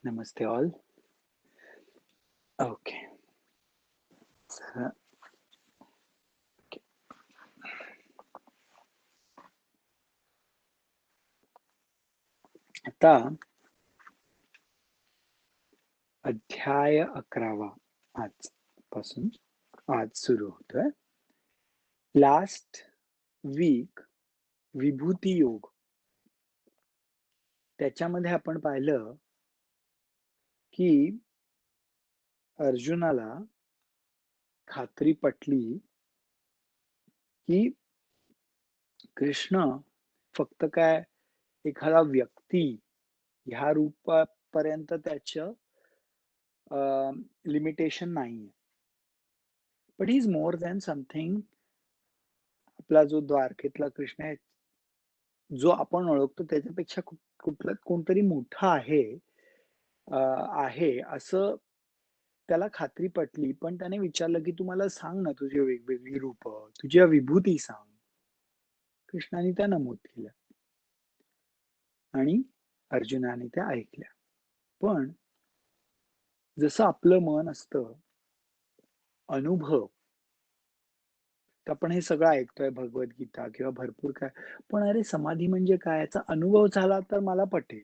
Namaste all. Okay. तर okay. आता अध्याय 11 आजपासून आज सुरू होतोय. लास्ट वीक विभूती योग, त्याच्यामध्ये आपण पाहिलं की अर्जुनाला खात्री पटली की कृष्ण फक्त काय एखादा व्यक्ती ह्या रूपापर्यंत त्याचं लिमिटेशन नाहीये, but he is more than something. आपला जो द्वारकेतला कृष्ण आहे, जो आपण ओळखतो त्याच्यापेक्षा कुठलं कोणतरी मोठं आहे असं त्याला खात्री पटली. पण त्याने विचारलं की तू मला सांग ना, तुझी वेगवेगळी रूप, तुझ्या विभूती सांग. कृष्णाने त्या नमूद केल्या आणि अर्जुनाने त्या ऐकल्या. पण जसं आपलं मन असतं, अनुभव, तर आपण हे सगळं ऐकतोय भगवद्गीता किंवा भरपूर काय, पण अरे समाधी म्हणजे काय याचा अनुभव झाला तर मला पटेल.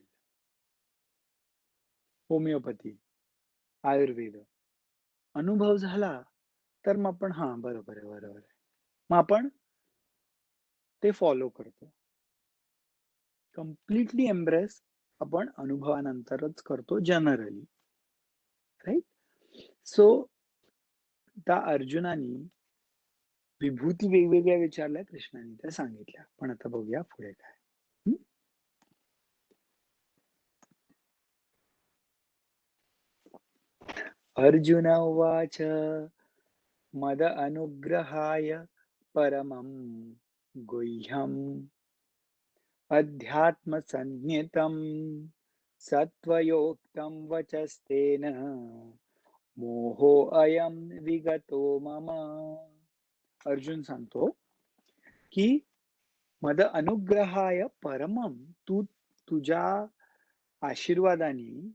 होमिओपॅथी, आयुर्वेद, अनुभव झाला तर मग आपण हा बरोबर आहे, बरोबर आहे, मग आपण ते फॉलो करतो. कम्प्लिटली एम्ब्रेस आपण अनुभवानंतरच करतो जनरली, राईट? सो त्या अर्जुनानी विभूती वेगवेगळ्या विचारल्या, कृष्णाने त्या सांगितल्या. पण आता बघूया पुढे काय. अर्जुन उवाच मद अनुग्रहाय परमं गुह्यम् अध्यात्मसंज्ञितं सत्त्वयोक्तं वचस्तेन मोहो अयं विगतो मम. अर्जुन सांगतो की मद अनुग्रहाय परमम, तू तुझ्या आशीर्वादाने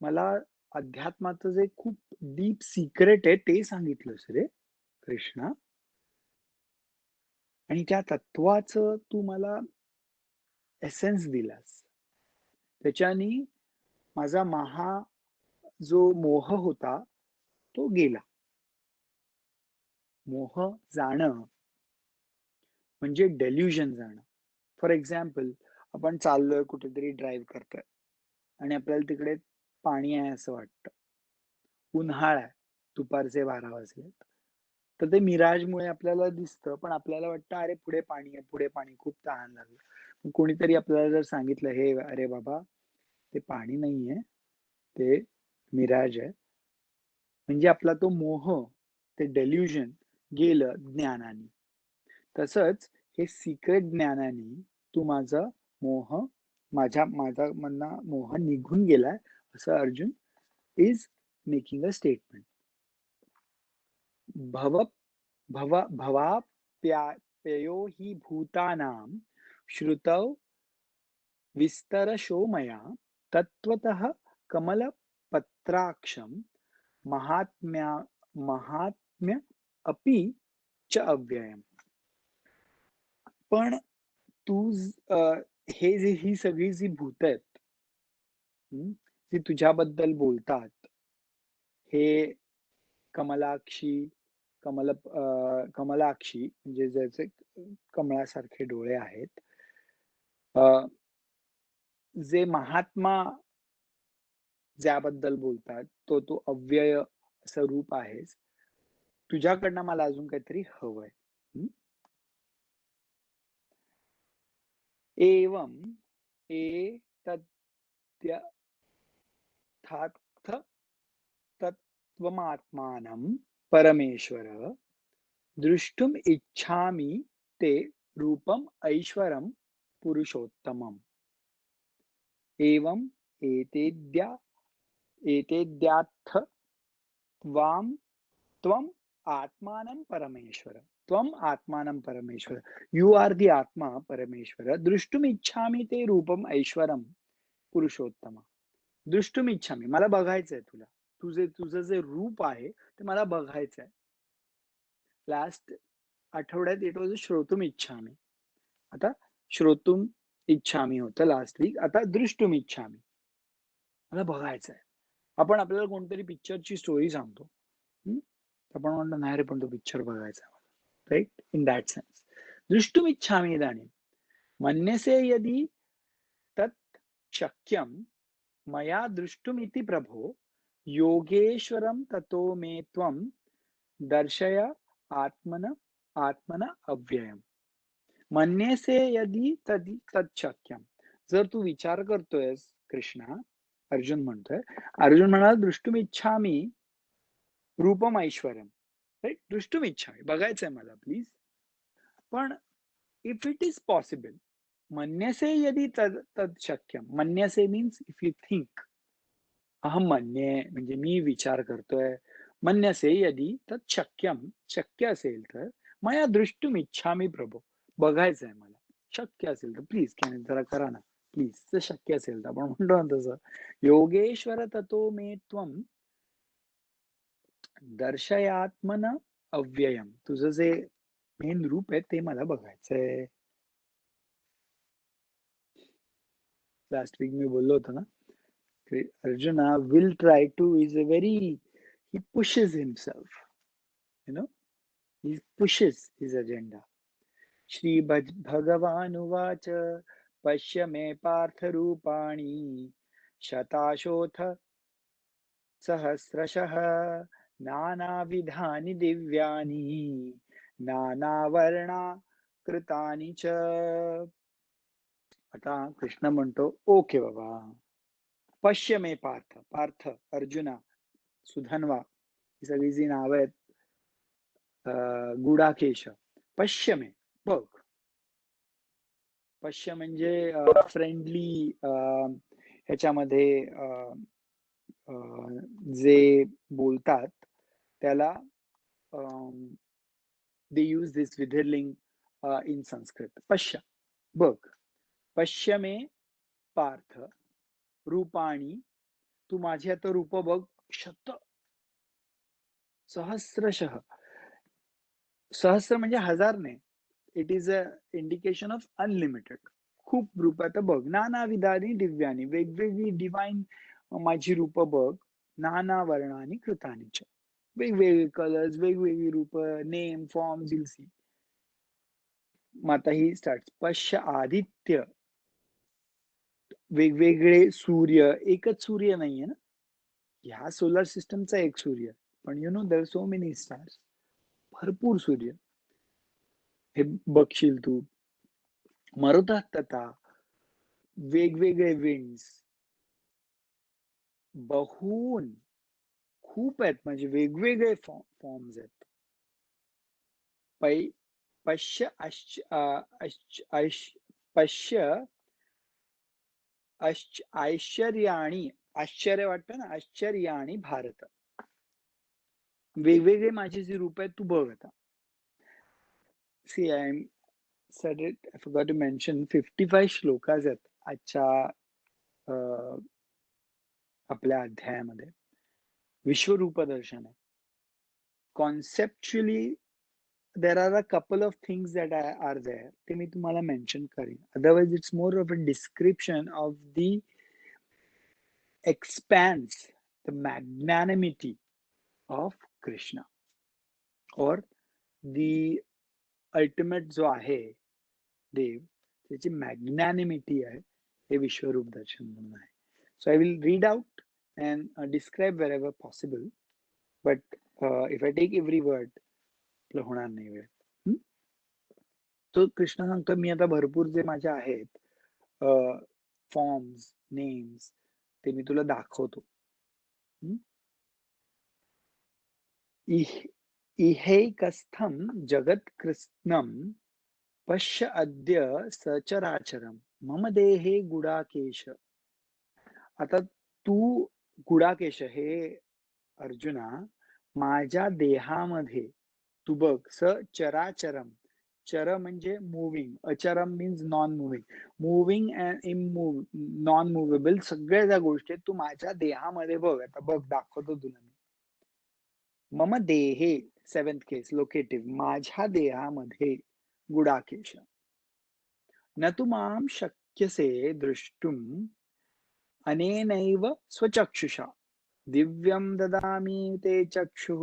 मला अध्यात्माचं जे खूप डीप सिक्रेट आहे ते सांगितलंस रे कृष्णा, आणि त्या तत्वाचं तू मला एसेन्स दिलास. त्याच्याने माझा जो मोह होता तो गेला. मोह जाणं म्हणजे डेल्युजन जाणं. फॉर एक्झाम्पल, आपण चाललोय कुठेतरी, ड्राईव्ह करतोय आणि आपल्याला तिकडे पाणी आहे असं वाटतं. उन्हाळा आहे, दुपारचे 12 वाजले, तर ते मिराजमुळे आपल्याला दिसतं, पण आपल्याला वाटतं अरे पुढे पाणी आहे, पुढे पाणी, खूप तहान लागलं. कोणीतरी आपल्याला जर सांगितलं, हे अरे बाबा ते पाणी नाहीये, ते मिराज आहे, म्हणजे आपला तो मोह, ते डेल्युजन गेलं ज्ञानाने. तसंच हे सिक्रेट ज्ञानाने तू माझा मधला मोह निघून गेलाय, असं Arjun is making a statement. भव भव भवाप्याप्ययो हि भूतानां श्रुतौ विस्तरशो मया तत्त्वतः कमलपत्राक्षं महात्म्य महात्म्य अपि च अव्ययम्. पण तू ही सगळी जी भूत आहेत, जी तुझ्याबद्दल बोलतात, हे कमलाक्षी, कमलाक्षी म्हणजे ज्याचे कमळासारखे डोळे आहेत, जे महात्मा ज्याबद्दल बोलतात, तो अव्यय स्वरूप आहेस. तुझ्याकडनं मला अजून काहीतरी हवंय. एवं एतद्यथार्थ तत्त्वमात्मानं परमेश्वर द्रष्टुम इच्छामि ते रूपम ऐश्वरम पुरुषोत्तमम्. एवं एतेद्याथ त्वम आत्मानं परमेश्वर, त्वम आत्मानं परमेश्वर, यू आर दी आत्मा परमेश्वर, द्रष्टुम इच्छामि ते रूपम ऐश्वरम पुरुषोत्तम. दृष्टुम इच्छामी, मला बघायचंय तुला. तुझं जे रूप आहे ते मला बघायचंय. लास्ट आठवड्यात इट वॉज श्रोतुम इच्छामी. आता श्रोतुम इच्छामी होतं लास्ट वीक. आता दृष्टुम इच्छामी, मला बघायचंय. आपण आपल्याला कोणतरी पिक्चरची स्टोरी सांगतो. आपण म्हणतो नाही रे, पण तो पिक्चर बघायचा मला, राईट? इन दॅट सेन्स दृष्टुम इच्छामी इदानीं मन्यसे यदि तत् शक्यं मया दृष्टुमिति प्रभो योगेश्वरं ततो मे त्वं दर्शय आत्मन अव्ययम. मन्यसे यदि तत् शक्यम, जर तू विचार करतोयस कृष्णा, अर्जुन म्हणतोय, अर्जुन म्हणाला दृष्टुम इच्छामी रूपम ऐश्वर्यम, राईट? दृष्टुम इच्छामी, बघायचंय मला प्लीज. पण इफ इट इज पॉसिबल, मन्यसे यदि तद शक्यम, मन्यसे मीन्स इफ यू थिंक, अहम मन्ये म्हणजे मी विचार करतोय, मन्यसे यदि तत् शक्यम, शक्य असेल तर, मया दृष्टुम इच्छामी प्रभो, बघायचंय मला, शक्य असेल तर प्लीज जरा करा ना प्लीज, जर शक्य असेल तर. आपण म्हणतो ना तसं, योगेश्वर ततो मे त्वं दर्शयात्मन अव्ययम, तुझं जे मेन रूप आहे ते मला बघायचंय. लास्ट वीक मी बोललो होतो ना, Arjuna will try to, he pushes himself, he pushes his agenda. Shri Bhagavan uvacha pashya me partha rupani shatashoth सहस्रशः नानाविधानि दिव्यानि नानावर्णा कृतानि च. आता कृष्ण म्हणतो, ओके बाबा, पश्य मे पार्थ, पार्थ, अर्जुना, सुधन्वा, ही सगळी जी नावं आहेत, गुडाकेश, पश्य मे, बघ. पश्य म्हणजे फ्रेंडली, ह्याच्यामध्ये जे बोलतात त्याला दे यूज दिस विधिर्लिंग इन संस्कृत. पश्य, बघ. पश्य मे पार्थ रूपाणी, तू माझी आता रूप बघ, सहस्रशः, सहस्र म्हणजे हजार नाही, it is a indication of unlimited, खूप रूप आता बघ. नाना विधानी दिव्यानी, वेगवेगळी डिवाइन माझी रूप बघ. नाना वर्णानी कृतानी च, वेगवेगळे कलर्स, वेगवेगळी रूप, नेम, फॉर्म, विल सी. माता ही स्टार्ट, पश्य आदित्य, वेगवेगळे सूर्य, एकच सूर्य नाहीये ना, ह्या सोलर सिस्टमचा एक सूर्य, पण देयर सो मेनी स्टार्स, भरपूर सूर्य, हे बघशील तू. मरुतः, वेगवेगळे विंड्स, बहून, खूप आहेत, म्हणजे वेगवेगळे फॉर्म्स आहेत. पश्य पश्य ऐश्वर्याणी, आश्चर्य वाटतं ना, आश्चर्याणी भारत, वेगवेगळे माझी जी रूप आहेत तू बघ आता. C I M said it, I forgot to mention, 55 shlokas आहेत आजच्या आपल्या अध्यायामध्ये. विश्वरूप दर्शन आहे. कॉन्सेप्च्युअली there are a couple of things that are there, ते मी तुम्हाला मेन्शन करीन. Otherwise it's more of a description of the expanse, the magnanimity of Krishna, or the ultimate जो आहे देव, त्याची मॅग्नॅनिमिटी आहे, हे विश्वरूप दर्शन म्हणून आहे. So I will read out and describe wherever possible, but if I take every word, आपलं होणार नाही वेळ. तो कृष्ण सांगतो, मी आता भरपूर जे माझे आहेत फॉर्म्स, नेम्स, ते मी तुला दाखवतो. इहैकस्थं जगत्कृत्स्नं पश्य अद्य सचराचरम मम देहे गुडाकेश. आता तू गुडाकेश, हे अर्जुना, माझ्या देहामध्ये तू बघ, सचराचरम, चर म्हणजे मूव्हिंग, अचरम means non moving. Moving and non movable सगळ्या ज्या गोष्टी आहेत, तू माझ्या देहामध्ये बघ. आता बघ दाखवतो तुला मी. मम देहे 7th केस लोकेटिव्ह, माझ्या देहामध्ये गुडाकेश. न तु मां शक्यसे द्रष्टुम् अनेनैव स्वचक्षुषा दिव्यं ददामि ते चक्षुः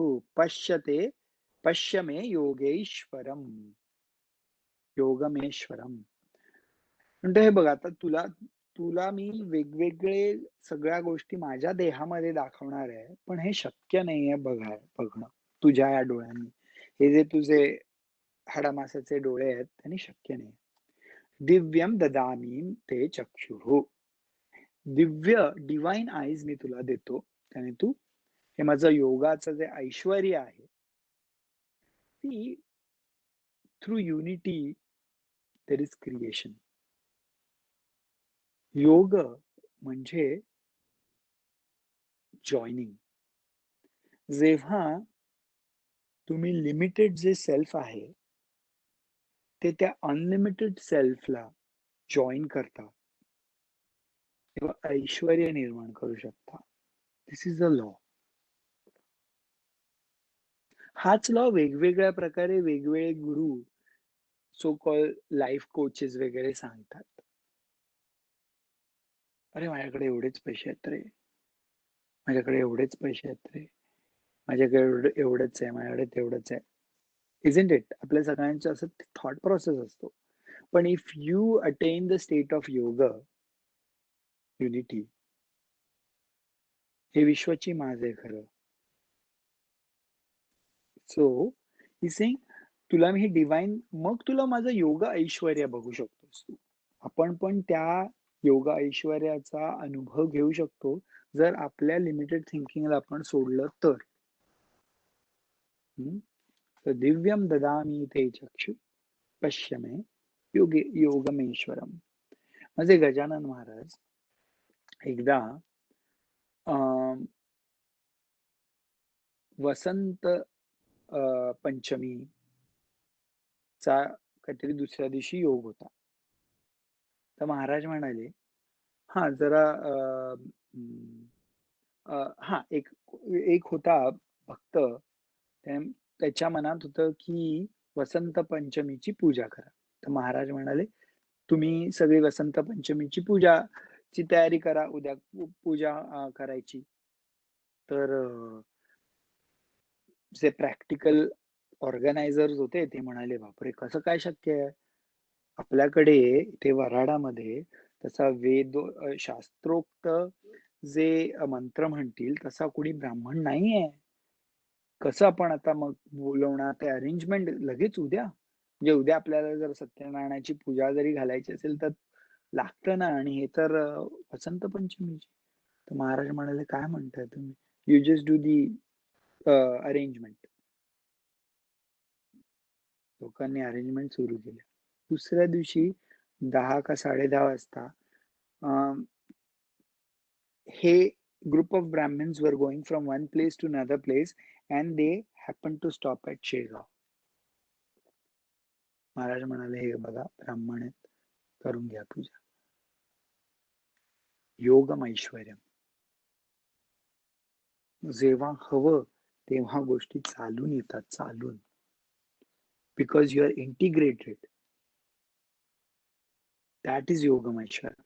पश्य मे योगेश्वरम. योगमेश्वरम म्हणजे हे बघ, आता तुला तुला मी वेगवेगळे सगळ्या गोष्टी माझ्या देहामध्ये दाखवणार आहे, पण हे शक्य नाहीये बघणं तुझ्या या डोळ्यांनी. हे जे तुझे हाडामासाचे डोळे आहेत त्यांनी शक्य नाही. दिव्यम ददामी ते चक्षुः, दिव्य डिवाइन आईज मी तुला देतो, त्याने तू हे माझं योगाचं जे ऐश्वर्य आहे ती through unity there is creation. योग म्हणजे जॉईनिंग. जेव्हा तुम्ही लिमिटेड जे सेल्फ आहे ते त्या अनलिमिटेड सेल्फला जॉईन करता, तेव्हा ऐश्वर्य निर्माण करू शकता. दिस इज अ लॉ. हाच लॉ वेगवेगळ्या प्रकारे वेगवेगळे गुरु, सो कॉल लाईफ कोचेस वगैरे सांगतात. अरे माझ्याकडे एवढेच पैसे आहेत रे, माझ्याकडे एवढेच पैसे आहेत रे, माझ्याकडे एवढंच आहे, माझ्याकडे तेवढंच आहे. Isn't it? आपल्या सगळ्यांचं असं थॉट प्रोसेस असतो. पण if you attain the state of योग युनिटी, हे विश्वाची माज आहे खरं. सो ही सेइंग तुला मी हे डिवाइन, मग तुला माझं योग ऐश्वर्य बघू शकतोस तू. आपण पण त्या योग ऐश्वर्याचा अनुभव घेऊ शकतो जर आपल्या लिमिटेड थिंकिंगला आपण सोडलं तर. तर दिव्यम ददामी ते चक्षु पश्य मे योगमेश्वरम. म्हणजे गजानन महाराज एकदा वसंत पंचमीचा काहीतरी दुसऱ्या दिवशी योग होता. तर महाराज म्हणाले, हा जरा हा एक होता भक्त, त्याच्या मनात होतं की वसंत पंचमीची पूजा करा. तर महाराज म्हणाले, तुम्ही सगळी वसंत पंचमीची पूजाची तयारी करा, उद्या पूजा करायची. तर जे प्रॅक्टिकल ऑर्गनायझर्स होते ते म्हणाले, बापरे कसं काय शक्य आहे? आपल्याकडे ते वऱ्हाडामध्ये तसा वेद शास्त्रोक्त जे मंत्र म्हणतील तसा कोणी ब्राह्मण नाहीये. कसं आपण आता मग बोलवणार? ते अरेंजमेंट लगेच उद्या, म्हणजे उद्या आपल्याला जर सत्यनारायणाची पूजा जरी घालायची असेल तर लागतं ना, आणि हे तर वसंत पंचमीची. तर महाराज म्हणाले, काय म्हणताय तुम्ही? You just do the arrangement. लोकांनी अरेंजमेंट सुरू केल्या. दुसऱ्या दिवशी 10 का 10:30 वाजता हे group of Brahmins were going from one place to another place and they happen to stop at Shegaon. Maharaj म्हणाले, हे बघा ब्राह्मण आहेत, करून घ्या पूजा. योगम ऐश्वर्यम. जेव्हा हवं तेव्हा गोष्टी चालून येतात, चालून. Because you are integrated. That is योगम ऐश्वर्यम.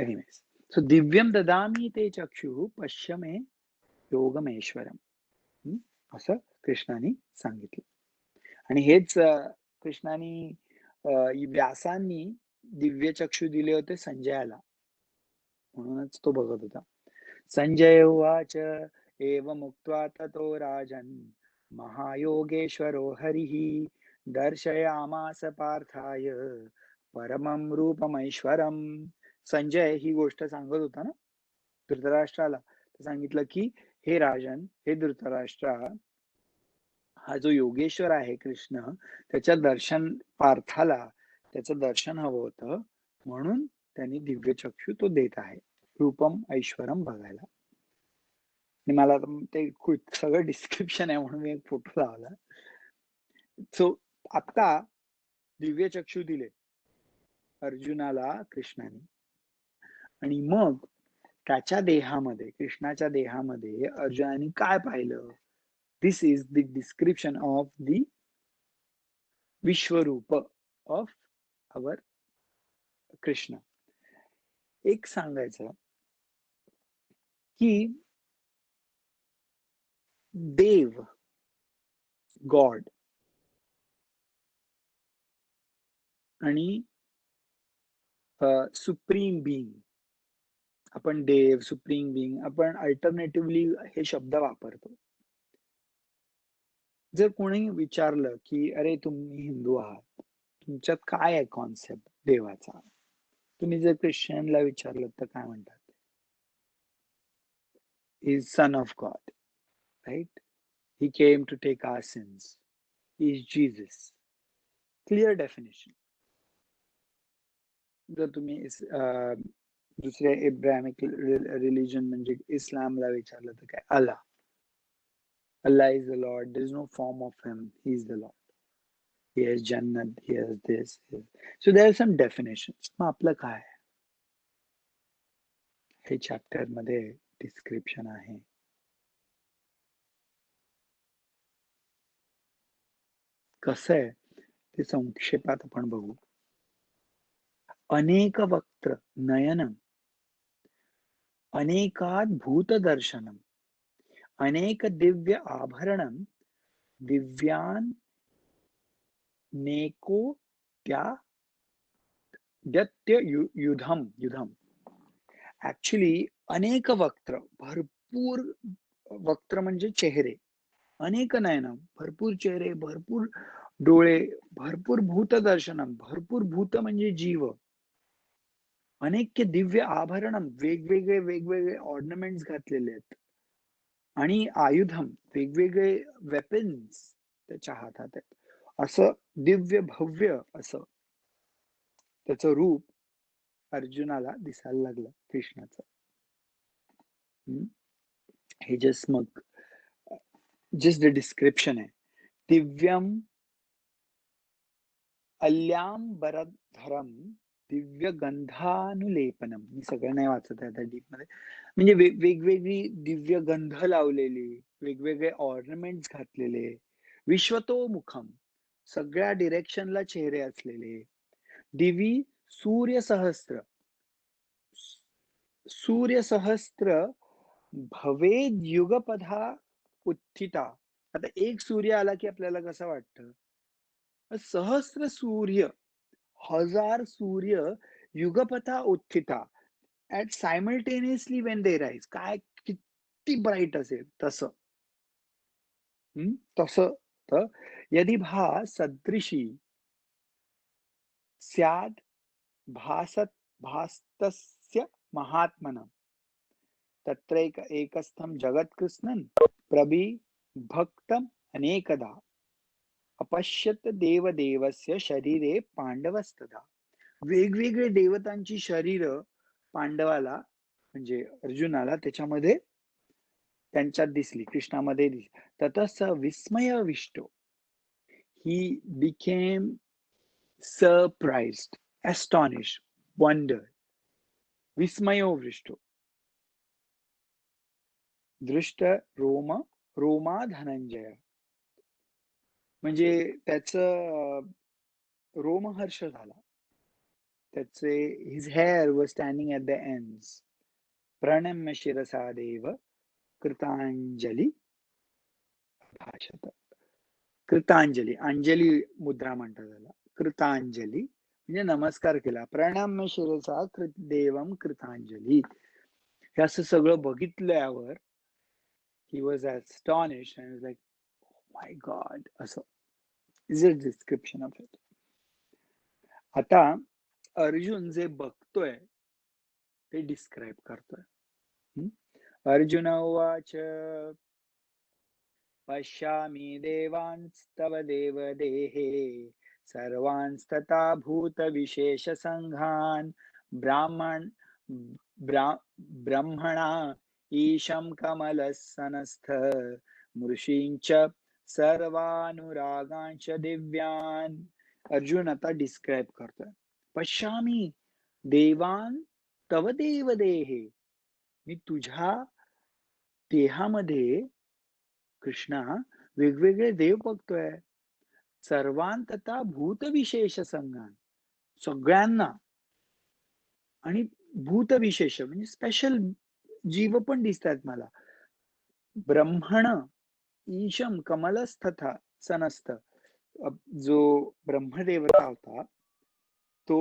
एनिवेज, सो दिव्यम ददामी ते चक्षु पश्य मे योगमेश्वरम, असं कृष्णाने सांगितलं. आणि हेच कृष्णाने व्यासांनी दिव्य चक्षु दिले होते संजयाला, म्हणूनच तो बघत होता. संजय उवाच एवमुक्त्वा ततो राजन् महायोगेश्वरो हरिः दर्शयामास पार्थाय परमं रूपमैश्वरम. संजय ही गोष्ट सांगत होता ना धृतराष्ट्राला, तर सांगितलं की हे राजन, हे धृतराष्ट्रा, हा जो योगेश्वर आहे कृष्ण, त्याचं दर्शन हवं होतं, म्हणून त्यांनी दिव्य चक्षु तो देत आहे, रूपम ऐश्वरम बघायला. आणि मला ते सगळं डिस्क्रिप्शन आहे म्हणून मी एक फोटो लावला. सो आता दिव्य चक्षु दिले अर्जुनाला कृष्णाने, आणि मग त्याच्या देहामध्ये, कृष्णाच्या देहामध्ये अर्जुनाने काय पाहिलं? This is the description of the Vishwaroop of our Krishna. एक सांगायचं की देव, गॉड आणि सुप्रीम बीइंग, आपण देव, सुप्रीम बीइंग आपण अल्टरनेटिव्हली हे शब्द वापरतो. जर कोणी विचारलं की अरे तुम्ही हिंदू आहात, तुमच्यात काय आहे कॉन्सेप्ट देवाचा, तुम्ही जर ख्रिश्चनला विचारलं तर काय म्हणतात? Is son of God, right? He came to take our sins, is Jesus. Clear definition. जर तुम्ही दुसऱ्या इब्राहिमिक रिलिजन म्हणजे इस्लामला विचारलं तर काय? Allah. Allah is the Lord. There is no form of him. He is the Lord. He has Jannat. He has this. So there are some definitions. मग आपलं काय? हे चॅप्टर मध्ये डिस्क्रिप्शन आहे. कसं आहे ते संक्षेपात आपण बघू. अनेक वक्त्र नयनम, अनेकात भूत दर्शनम, अनेक दिव्य आभरणम, दिव्यान नेको त्या दत्य युधम युधम. ऍक्च्युली अनेक वक्त्र, भरपूर वक्त्र म्हणजे चेहरे, अनेक नयनम भरपूर चेहरे, भरपूर डोळे, भरपूर भूत दर्शनम भरपूर भूत म्हणजे जीव, अनेक दिव्य आभरणम वेगवेगळे वेगवेगळे ऑर्नामेंट्स घातलेले आहेत, आणि आयुधम वेगवेगळे वेपन्स त्याच्या हातात आहेत. असं दिव्य भव्य असं त्याचं रूप अर्जुनाला दिसायला लागलं कृष्णाचं. हे जस्ट मग जस्ट द डिस्क्रिप्शन आहे. दिव्यम अल्याम्बरधरम दिव्य गंधानुलेपनम. मी सगळं नाही वाचत आहे डीप मध्ये. म्हणजे वेगवेगळी दिव्य गंध लावलेली, वेगवेगळे ऑर्नामेंट्स घातलेले, विश्वतो मुखम सगळ्या डिरेक्शनला चेहरे असलेले, दिवी सूर्यसहस्र, सूर्यसहस्र भवेद युगपथा उत्थिता. आता एक सूर्य आला की आपल्याला कसं वाटतं? सहस्र सूर्य, हजार सूर्य युगपथा उत्थिता at simultaneously when they rise. काय किती ब्राईट असेल तसं. तसं तर यदि भा सदृशी स्याद भासत भास्तस्य महात्मन तत्र एकस्थं जगत्कृष्णन प्रबिभक्तम अनेकदा अपश्यत देवदेवस्य शरीरे पांडवस्तदा. वेगवेगळे देवतांची शरीर पांडवाला म्हणजे अर्जुनाला त्याच्यामध्ये त्यांच्यात दिसली, कृष्णामध्ये दिसली. ततस विस्मयविष्टो, he became surprised, astonished, wonder. विस्मयोविष्टो, दृष्ट रोम रोमा धनंजय, म्हणजे त्याचं रोमहर्ष झाला. त्याचे his hair was standing at the ends. प्रणम्य शिरसा देव कृतांजली भाषत. कृतांजली, अंजली मुद्रा म्हणतात त्याला. कृतांजली म्हणजे नमस्कार केला. प्रणम्य शिरसा देवम कृतांजली. हे असं सगळं बघितल्यावर he was astonished and was like, oh my god. असं is a description of it. आता अर्जुन जे बघतोय ते डिस्क्राईब करतोय. अर्जुन उवाच पश्यामि देवांस्तव देवदेहे सर्वांस्तथा भूतविशेषसङ्घान् ब्रह्मणा ईशं कमलसनस्थ मृषींच सर्वानुरागांश दिव्यान. अर्जुन आता डिस्क्राईब करतोय. पश्यामी देवान तव देव देहे. मी तुझ्या देहामध्ये कृष्णा वेगवेगळे देव बघतोय. सर्वांतता भूतविशेष संघान, सगळ्यांना. आणि भूतविशेष म्हणजे स्पेशल जीव पण दिसतात मला. ब्रह्मण ईशम कमलस्थथा सनस्थ. जो ब्रह्मदेवता होता तो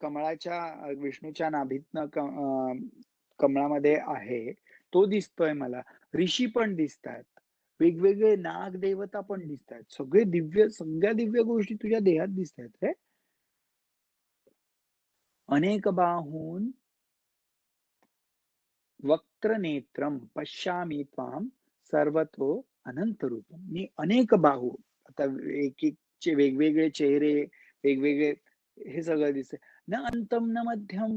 कमळाच्या विष्णूच्या नाभीतनं कमळामध्ये आहे, तो दिसतोय मला. ऋषी पण दिसतात, वेगवेगळे नाग देवता पण दिसतात. सगळे दिव्य, सगळ्या दिव्य गोष्टी तुझ्या देहात दिसतात रे. अनेक बाहून वक्त्र नेत्रम पश्यामी त्वाम सर्वतो अनंत रूपम. मी अनेक बाहू, आता एक एकचे वेगवेगळे चेहरे, वेगवेगळे, हे सगळं दिसतंय. न अंतम न मध्यम,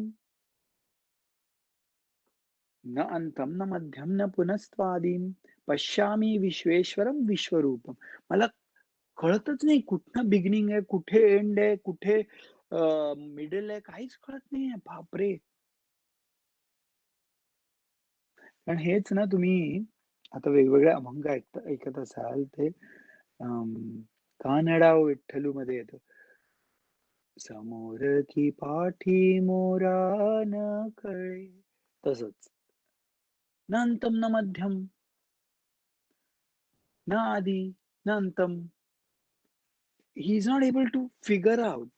न अंतम न मध्यम न पुनस्त्वादिम पश्यामी विश्वेश्वरम विश्वरूपम. मला कळतच नाही कुठनं बिगिनिंग आहे, कुठे एंड आहे, कुठे मिडल आहे, काहीच कळत नाहीये. बापरे. पण हेच ना, तुम्ही आता वेगवेगळे अभंग ऐकत असाल ते कानडाव विठ्ठलू मध्ये येतं. समोर की पाठी मोरा न कळे, तसंच. न अंतम न मध्यम न आदी न अंतम. He is not able to figure out.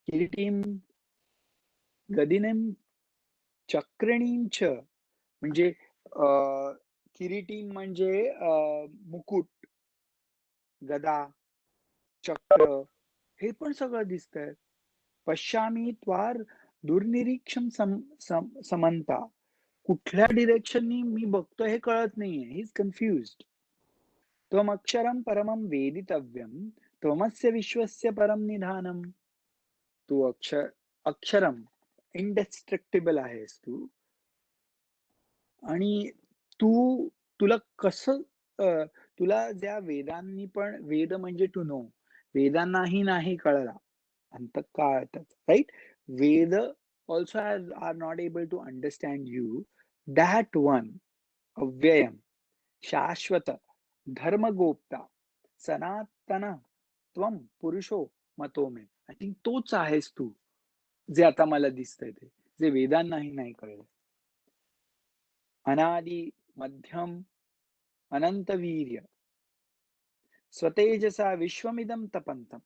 किरीटीम गदिनेम चक्रणींच, म्हणजे किरीटीम म्हणजे मुकुट, गदा, चक्र, हे पण सगळं दिसतंय. पश्यामी त्वार दुर्निरीक्षम समंता. कुठल्या डिरेक्शननी मी बघतोय हे कळत नाहीये. He is confused. त्वम अक्षरम परमम वेदितव्यम त्वमस्य विश्वस्य परम निधानम. तू अक्षरम इनडेस्ट्रक्टिबल आहेस तू. आणि तुला कसं तुला ज्या वेदांनी पण, वेद म्हणजे टू नो, वेदांनाही नाही कळला अंतकाळातच, right. Veda also are not able to understand you, that one अव्ययम शाश्वत धर्मगोप्ता सनातन त्वम पुरुषो मतो मे. आय थिंक तोच आहेस तू, जे आता मला दिसतंय ते, जे वेदांनाही नाही कळलं. अनादि मध्यम अनंत वीर्य स्वतेजसा विश्वमिदम तपंतम.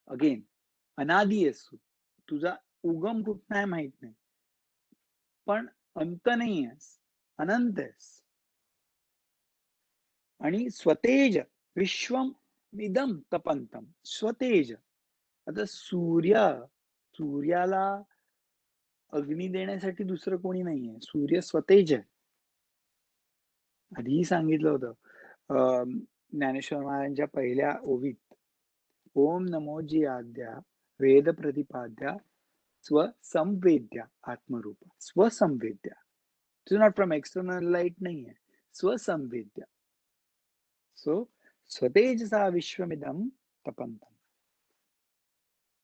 अगेन, अनादि आहेस तू, तुझा उगम कुठं आहे माहित नाही, पण अंत नाही आहेस, अनंत आहेस. आणि स्वतेज विश्वमिदम तपंतम. स्वतेज, आता सूर्याला अग्नी देण्यासाठी दुसरं कोणी नाहीये. सूर्य स्वतेज आहे. आधीही सांगितलं होतं ज्ञानेश्वर महाराजांच्या पहिल्या ओवीत, ओम नमोजी आद्या वेद प्रतिपाद्या स्वसंवेद्या आत्मरूपा. स्वसंवेद्या, नॉट फ्रॉम एक्सटर्नल लाईट नाहीये, स्वसंवेद्या. सो स्वतेजसा विश्वमिदम तपंतम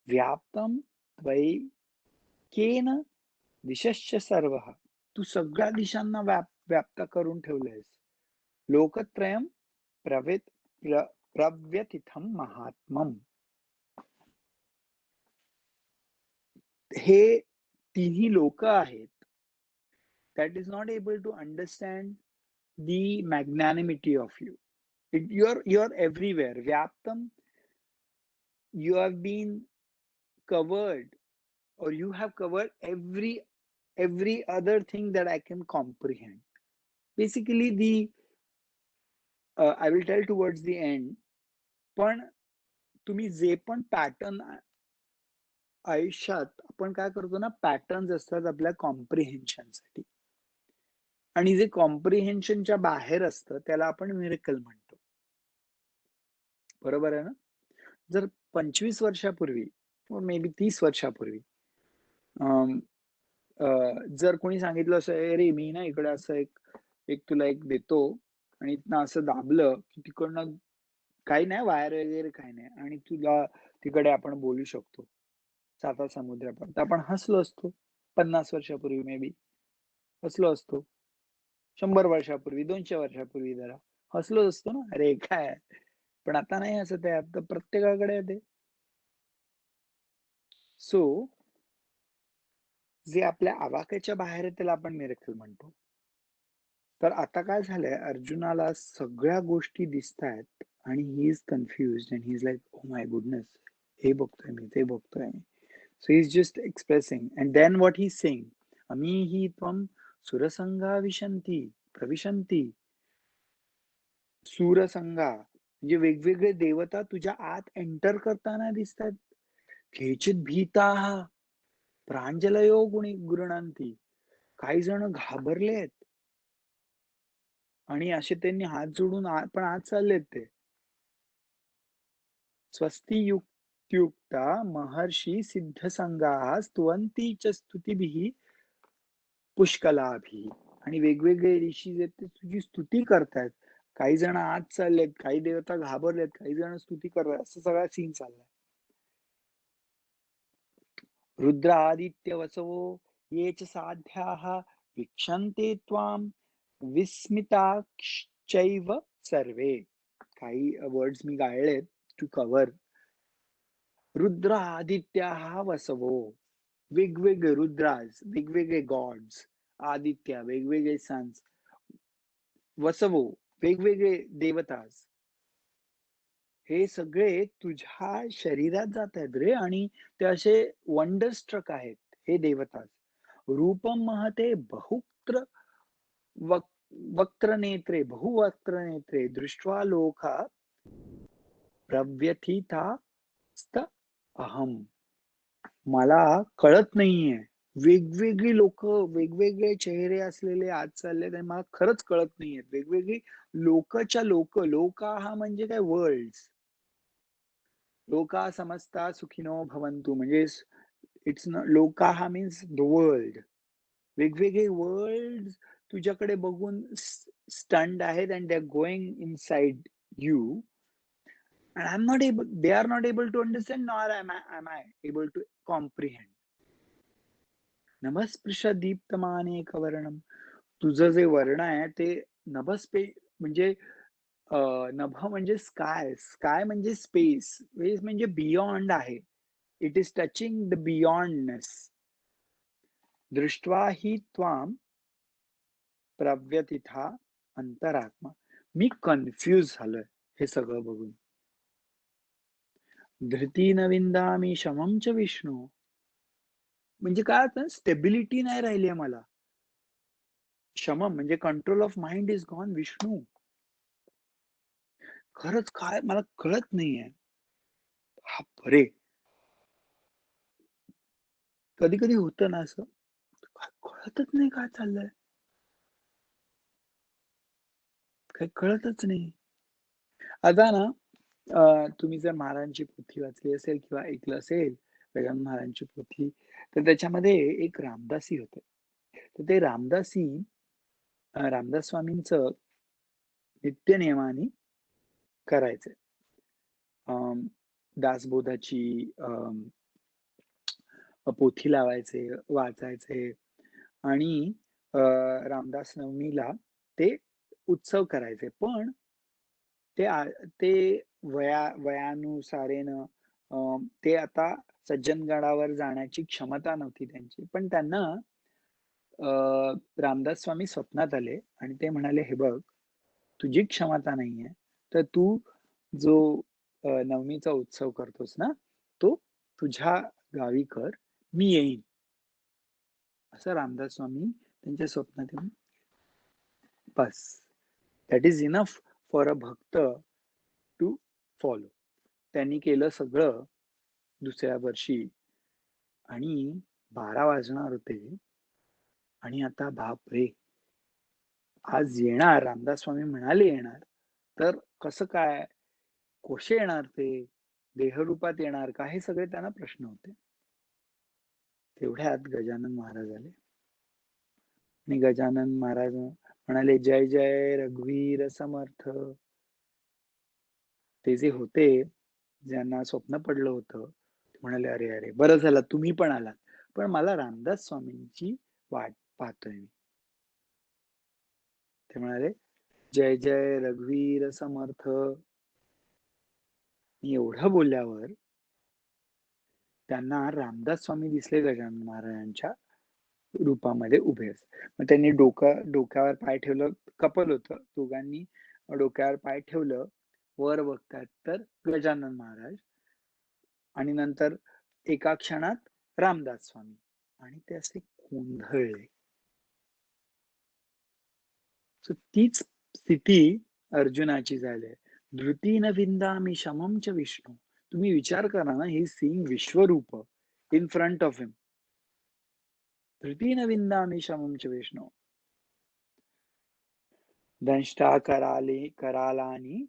व्याप्तम त्वैकेन दिशश्च सर्वः. तू सगळ्या दिशांना व्याप्त करून ठेवलंयस. लोकत्रयम प्रव्यतिथम महात्मम. हे तिन्ही लोक आहेत that is not able to understand the magnanimity of you. You're everywhere. Vyaptam, you have been covered, or you have covered every other thing that I can comprehend. Basically, I will tell towards the end, पण तुम्ही जे पण pattern आयुष्यात आपण काय करतो ना, patterns असतात आपल्या कॉम्प्रिहेन्शनसाठी, आणि जे कॉम्प्रिहेन्शनच्या बाहेर असतं त्याला आपण मिरेकल म्हणतो. बरोबर आहे ना. जर 25 वर्षापूर्वी, मे बी 30 वर्षापूर्वी जर कोणी सांगितलं असं, "अरे, मी ना इकडे असं एक एक तुला एक देतो आणि इथनं असं दाबलं, की तिकडनं काही नाही वायर वगैरे काही नाही आणि तुला तिकडे आपण बोलू शकतो, 7 समुद्रापार." तर आपण हसलो असतो. 50 वर्षापूर्वी मे बी हसलो असतो. 100 वर्षापूर्वी, 200 वर्षापूर्वी जरा हसलो असतो ना, "अरे काय?" पण आता नाही हसत आहे. आता प्रत्येकाकडे आहे ते. सो जे आपल्या आवाक्याच्या बाहेर आहे त्याला आपण मिरेकल म्हणतो. तर आता काय झालंय अर्जुनाला सगळ्या गोष्टी दिसतायत आणि he is confused and he is like, "oh my goodness! हे बघतोय मी, ते बघतोय मी." So he is just expressing and then what he is saying, "अमीहि त्वं सुरसंगा विशन्ति प्रविशन्ति." सूरसंगा म्हणजे वेगवेगळे देवता तुझ्या आत एंटर करताना दिसतात. केचित् भीताः प्रांजलयो गृह्णन्ति. काही जण घाबरलेत आणि असे त्यांनी हात जोडून पण आत चाललेत ते. स्वस्ति युक्त्युक्ता महर्षी सिद्धसंगाः स्तुवन्ति च स्तुतिभिः पुष्कलाभिः. आणि वेगवेगळे ऋषी आहेत ते तुझी स्तुती करतायत. काही जण आत चाललेत, काही देवता घाबरलेत, काही जण स्तुती करतायत. असा सगळा सीन चाललाय. रुद्रादित्यवसवो ये च साध्याः वीक्षन्ते त्वां विस्मिताश्चैव सर्वे. काही वर्ड्स मी गाळलेत टू कव्हर. रुद्र आदित्याः वसवो, वेगवेगळे रुद्राज, वेगवेगळे गॉड्स, आदित्य, वेगवेगळे सन्स, वसवो, वेगवेगळे देवताज. हे सगळे तुझ्या शरीरात जात आहेत रे आणि ते असे वंडरस्ट्रक आहेत हे देवताज. रूपं महते बहुत्र वक वक्त्रनेत्रे बहुवक्त्रनेत्रे दृष्ट्वा लोका प्रव्यथितास्त अहम्. मला कळत नाहीये. वेगवेगळी लोकं, वेगवेगळे चेहरे असलेले आज चाललेत आणि मला खरंच कळत नाहीये. वेगवेगळी लोकच्या लोकाहा म्हणजे काय वर्ल्ड्स. लोका समस्ता सुखिनो भवन्तु म्हणजे इट्स लोकाहा मीन्स द वर्ल्ड. वेगवेगळे वर्ल्ड तुझ्याकडे बघून स्टन्ड आहेत and they are going inside you and I am not able they are not able to understand nor am I able to comprehend. नभस्पृश दीप्तमानेकवर्णम. तुझं जे वर्ण आहे ते नभस्पे म्हणजे नभ म्हणजे स्काय, स्काय म्हणजे स्पेस, स्पेस म्हणजे बियॉन्ड आहे. It is touching the beyondness. दृष्ट्वा हि त्वाम प्रव्यथिता अंतरात्मा. मी कन्फ्यूज झालोय हे सगळं बघून. धृती न विंदामी शमम च विष्णू. म्हणजे काय स्टेबिलिटी नाही राहिली आहे मला. शमम म्हणजे control of mind is gone Vishnu. खरंच काय मला कळत नाहीये. बापरे! कधी-कधी होतं ना असं, काय कळतच नाही काय चाललंय. काही कळतच नाही. आता ना तुम्ही जर महाराजांची पोथी वाचली असेल किंवा ऐकलं असेल, गजानन महाराजांची पोथी, तर त्याच्यामध्ये एक रामदासी होते. तर ते रामदासी रामदास स्वामींचं नित्य नियमाने करायचे. दासबोधाची पोथी लावायचे, वाचायचे आणि रामदास नवमीला ते उत्सव करायचे. पण ते ते वयानुसारेनं ते आता सज्जनगडावर जाण्याची क्षमता नव्हती त्यांची. पण त्यांना रामदास स्वामी स्वप्नात आले आणि ते म्हणाले, "हे बघ, तुझी क्षमता नाहीये, तर तू जो नवमीचा उत्सव करतोस ना, तो तुझ्या गावी कर, मी येईन." असं रामदास स्वामी त्यांच्या स्वप्नात येऊन बस. That is enough for a bhakt to follow. त्यांनी केलं सगळं दुसऱ्या वर्षी आणि 12 वाजणार होते आणि आता बापरे! आज येणार, रामदास स्वामी म्हणाले येणार, तर कसं काय? कसे येणार ते? देहरूपात येणार का? हे सगळे त्यांना प्रश्न होते. तेवढ्यात गजानन महाराज आले. आणि गजानन महाराज म्हणाले, "जय जय रघुवीर समर्थ." ते जे होते, ज्यांना स्वप्न पडलं होतं, ते म्हणाले, "अरे, अरे, बरं झालं तुम्ही पण आलात. पण मला रामदास स्वामींची वाट पाहतोय मी." ते म्हणाले, "जय जय रघुवीर समर्थ." मी एवढं बोलल्यावर त्यांना रामदास स्वामी दिसले गजानन महाराजांच्या रूपामध्ये उभे असते. मग त्यांनी डोक्यावर पाय ठेवलं, कपल होतं. दोघांनी डोक्यावर पाय ठेवलं, वर बघतायत तर गजानन महाराज आणि नंतर एका क्षणात रामदास स्वामी आणि ते असे गोंधळले. सो तीच स्थिती अर्जुनाची झाली आहे. धृतीन विंदामी शमं च विष्णू. तुम्ही विचार करा ना, he seeing Vishwaroop in front of him. धृतीन विंदामी शमं च विष्णू. दंष्टा करालानि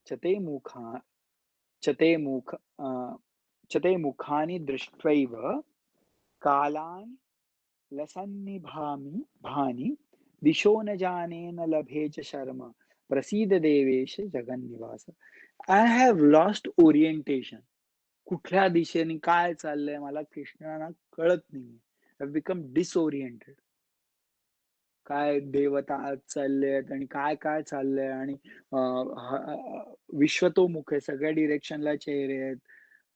चते मुखा चते मुख चते मुखानि दृष्ट्वैव कालान् लसन्निभामि भानि दिशो न जाने न लभे च शर्म प्रसीद देवेश जगन्निवास. I have lost orientation. कुठल्या दिशेने काय चाललंय मला कृष्णाला कळत नाहीये. I become disoriented. काय देवता आज चाललेत आणि काय काय चाललंय आणि विश्वतोमुख आहे, सगळ्या डिरेक्शनला चेहरे आहेत.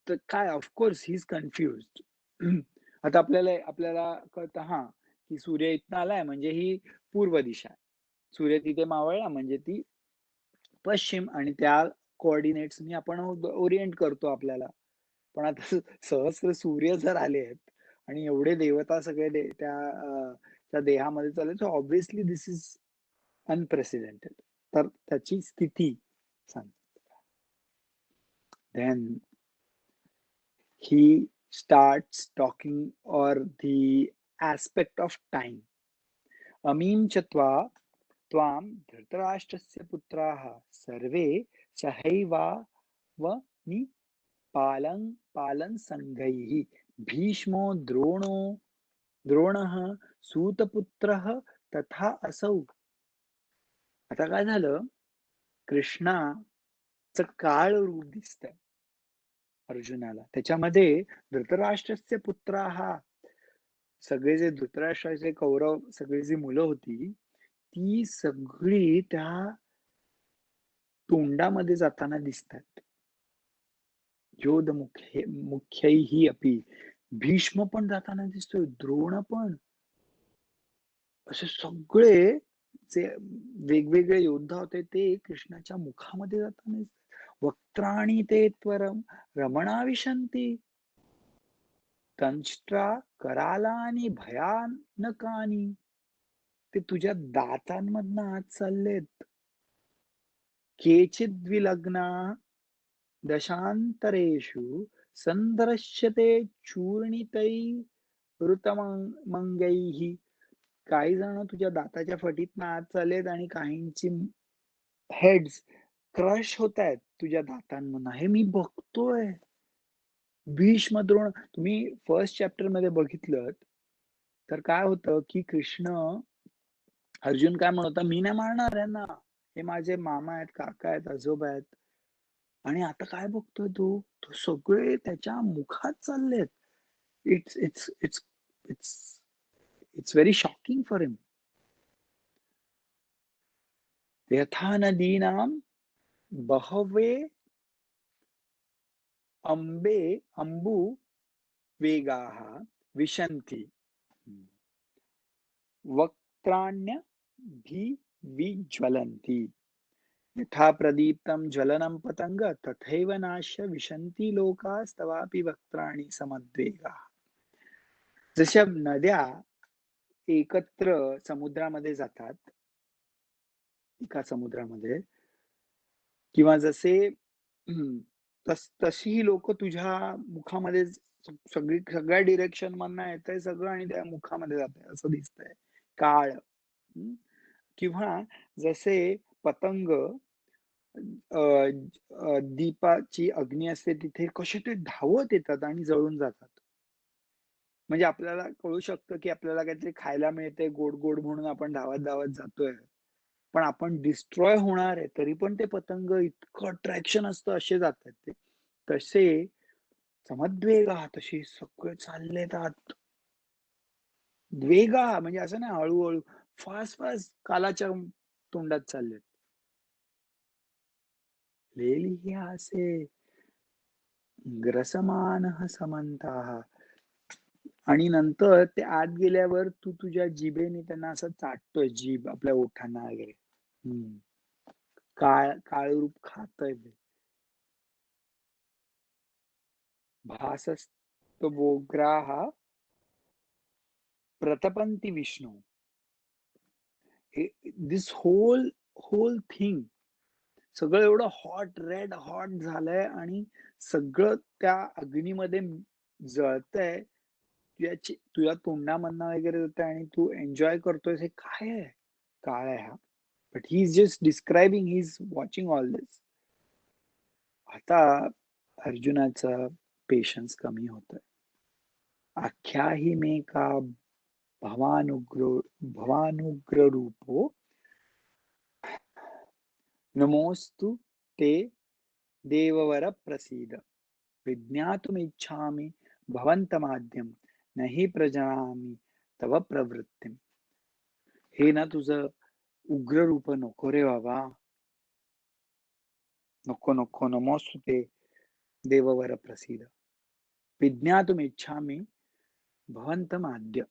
तर काय ऑफकोर्स ही इज कन्फ्युज्ड. आता आपल्याला आपल्याला कळतं हां, की सूर्य इथनं आलाय म्हणजे ही पूर्व दिशा आहे. सूर्य तिथे मावळला म्हणजे ती पश्चिम आणि त्या कोऑर्डिनेट्सनी आपण ओरिएंट करतो आपल्याला. पण आता सहस्र सूर्य जर आले आहेत आणि एवढे देवता सगळे त्या देहामध्ये चालले, तर ऑब्व्हियसली धिस इज अनप्रेसिडेंटेड. तर त्याची स्थिती सांग. Then he starts talking or the aspect of time. अमीं च त्वां धृतराष्ट्रस्य पुत्राः सर्वे सहैवावनि पालन संघैः भीष्मो द्रोणः सूतपुत्रः तथा असौ. आता काय झालं, कृष्णाचं काळ रूप दिसतंय अर्जुनाला. त्याच्यामध्ये धृतराष्ट्रस्य पुत्राः, सगळे जे धृतराष्ट्राचे कौरव सगळी जी मुलं होती, ती सगळी त्या तोंडामध्ये जाताना दिसतात. योध मुख्यैः अपि. भीष्म पण जाताना दिसतोय, द्रोण पण. असे सगळे जे वेगवेगळे योद्धा होते ते कृष्णाच्या मुखामध्ये जाताना दिसतात. वक्त्राणि ते त्वरम रमणा विशन्ति. दंष्ट्रा करालानि भयानकानि. ते तुझ्या दातांमधनं आत चाललेत. केचिद्विलग्ना दशांतरेषु संदृश्यते चूर्णितैरुतमंगैः. काही जण तुझ्या दाताच्या फटीतनं आत चाललेत आणि काहींची हेड्स क्रश होत आहेत तुझ्या दातांमधनं. हे मी बघतोय. भीष्म द्रोण. तुम्ही फर्स्ट चॅप्टर मध्ये बघितलं तर काय होतं की कृष्ण अर्जुन काय म्हणत, मी नाही मारणार यांना, हे माझे मामा आहेत, काका आहेत, आजोबा आहेत. आणि आता काय बघतोय तू, तो सगळे त्याच्या मुखात चाललेत. It's it's it's it's it's very shocking for him. यथा नदीनां बहवे अंबु वेगाः विशन्ति वक्त्राण्यभिविज्वलन्ति. यथा प्रदीप्तं ज्वलनं पतंग तथैव नाश्य विशन्ति लोकास्तवापि वक्त्राणि समद्वेगाः. जशा नद्या एकत्र समुद्रामध्ये जातात, एका समुद्रामध्ये, किंवा जसे तशी ही लोक तुझ्या मुखामध्ये सगळ्या डिरेक्शन मधनं येतंय सगळं आणि त्या मुखामध्ये जातंय असं दिसतंय. काळ. किंवा जसे पतंग दीपाची अग्नी असते तिथे कसे ते धावत येतात आणि जळून जातात. म्हणजे आपल्याला कळू शकतं, की आपल्याला काहीतरी खायला मिळतंय गोड-गोड म्हणून आपण धावत-धावत जातोय. पण आपण डिस्ट्रॉय होणार आहे, तरी पण ते पतंग इतकं अट्रॅक्शन असतं असे जातात ते. तसे समद्वेगा तसे सगळे चाललेत आत. वेगा म्हणजे असं नाही हळू-हळू, फास्ट-फास्ट कालाच्या तोंडात चाललेत. लेलिह्यासे ग्रसमानः समंताः आणि नंतर ते आत गेल्यावर तू तुझ्या जिभेने त्यांना असं चाटतोय जीभ आपल्या ओठांना वगैरे. हं. काळरूप खातंय ते. भासस्तवोग्राः प्रतपन्ति विष्णू. हे धिस होल थिंग सगळं एवढं रेड हॉट झालंय आणि सगळं त्या अग्नीमध्ये जळतंय. तुझ्या तोंडामधनं वगैरे जातंय आणि तू एन्जॉय करतोयस. हे काय आहे? काळ आहे हा. But he is just describing he is watching all this. आता अर्जुनाचा पेशन्स कमी होतोय. आख्याहि मे का भवानुग्र भवानुग्ररूपो नमोस्तु ते देववर प्रसीद विज्ञातुमिच्छामि भवन्तमाद्यं न हि प्रजानामि तव प्रवृत्तिम्. हे ना तुझं उग्र रूप नको रे बाबा. नको, नको. नमोस्तु ते देववर प्रसीद. विज्ञातुमिच्छामि भवन्तमाद्य.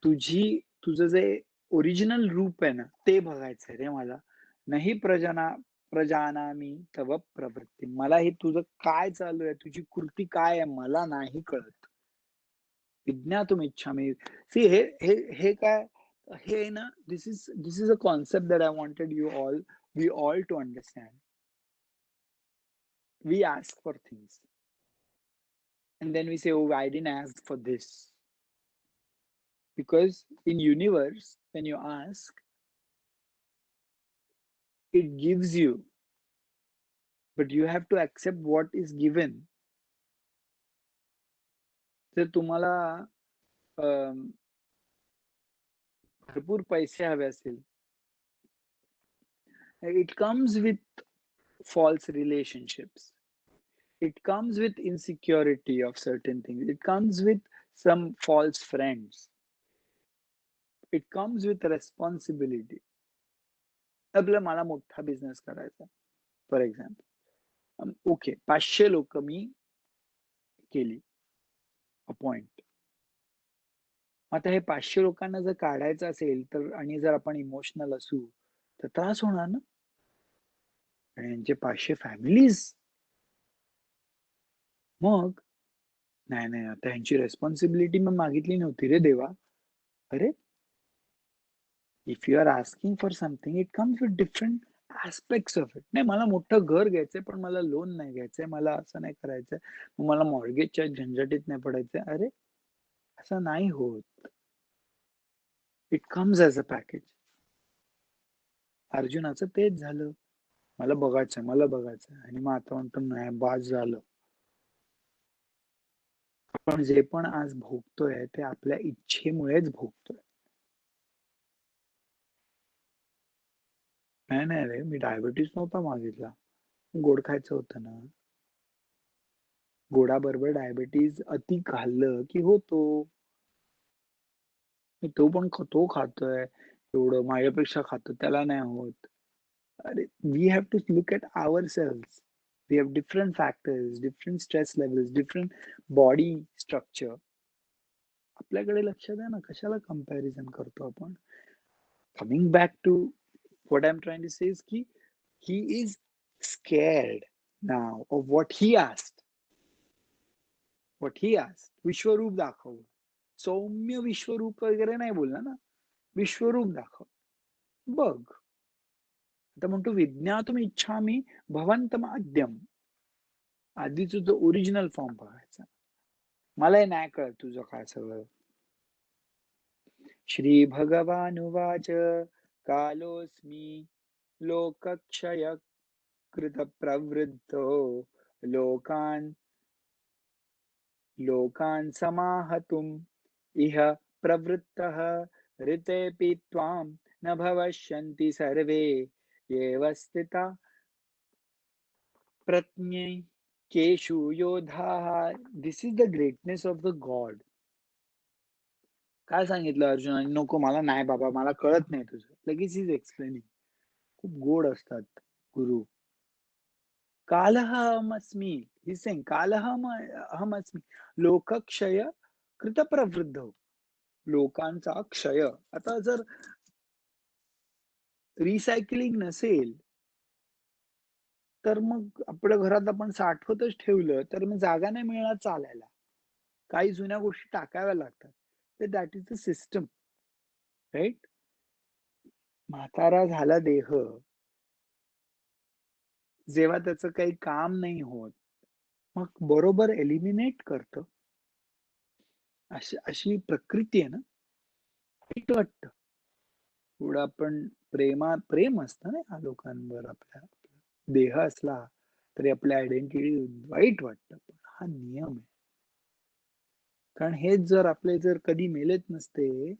तुझं जे ओरिजिनल रूप आहे ना, ते बघायचंय रे मला. नाही प्रजानामी तव प्रवृत्ती. मला हे तुझं काय चालू आहे, तुझी कृती काय आहे मला नाही कळत. विज्ञातुम इच्छामी. सी हे काय हे ना this is a concept that I wanted we all to understand. We ask for things and then we say, oh, I didn't ask for this. Because in universe, when you ask, it gives you, but you have to accept what is given. जर तुम्हाला भरपूर पैसे हवे असतील, it comes with false relationships. It comes with insecurity of certain things. It comes with some false friends. It comes with responsibility. आपलं मला मोठा business करायचा फॉर एक्झाम्पल. ओके 500 लोक मी केली अपॉइंट. आता हे 500 लोकांना जर काढायचं असेल तर आणि जर आपण इमोशनल असू तर त्रास होणार ना. आणि यांचे 500 फॅमिलीज. मग नाही नाही आता ह्यांची रेस्पॉन्सिबिलिटी मी मागितली नव्हती रे देवा. अरे if you are asking for something it comes with different aspects of it. नाही मला मोठं घर घ्यायचंय पण मला लोन नाही घ्यायचंय, मला असं नाही करायचंय, मला मॉर्गेजच्या झंझटीत नाही पडायचंय. अरे असं नाही होत. It comes as a package. अर्जुनाचं तेच झालं. मला बघायचं आणि मग आता म्हणतो नाही बास झालं. आपण जे पण आज भोगतोय ते आपल्या इच्छेमुळेच भोगतोय. नाही रे मी डायबिटीज नव्हता मागितला. गोड खायचं होतं ना. गोडाबरोबर डायबिटीज अति खाल्लं की होतो. तो पण तो खातोय एवढं माझ्यापेक्षा खातो त्याला नाही होत. अरे we have to look at ourselves. We have different factors, different stress levels, different body structure. आपल्याकडे लक्ष द्या ना, कशाला कंपॅरिझन करतो आपण. Coming back to what I am trying to say is की he is scared now of what he asked. What he asked. विश्वरूप दाखव. सौम्य विश्वरूप वगैरे नाही बोलला ना, विश्वरूप दाखव. बघ. आता म्हणतो विज्ञातुम इच्छामि भवन्तम आद्यम. आधी तुझं ओरिजिनल फॉर्म बघायचा. मला नाही कळत तुझं काय सगळं. श्रीभगवानुवाच कालोऽस्मि लोकक्षयकृतप्रवृद्धो लोकान् लोकान् समाहतुम् इह प्रवृत्तः ऋतेऽपि त्वां न भविष्यन्ति सर्वे एव स्थिता प्रज्ञेषु योधाः. This is the greatness of the god. काय सांगितलं अर्जुनाने? नको, मला नाही बाबा, मला कळत नाही तुझं. लगेच इज एक्सप्लेनिंग. खूप गोड असतात गुरु. कालः अहमस्मी, ही सेइंग कालः अहमस्मी लोकक्षय कृतप्रवृद्धो. लोकांचा क्षय. आता जर रिसायकलिंग नसेल तर मग आपल्या घरात आपण साठवतच ठेवलं तर मग जागा नाही मिळणार चालायला. काही जुन्या गोष्टी टाकाव्या लागतात. तर that is the system, right? म्हातारा झाला देह, जेव्हा त्याचं काही काम नाही होत, मग बरोबर एलिमिनेट करतं. अशी प्रकृती आहे ना. वाईट वाटतं. पुढं आपण प्रेम असतं ना या लोकांवर. आपल्या देह असला तरी आपल्या आयडेंटिटी वाईट वाटतं. पण हा नियम आहे. कारण हेच जर आपले जर कधी मेलेच नसते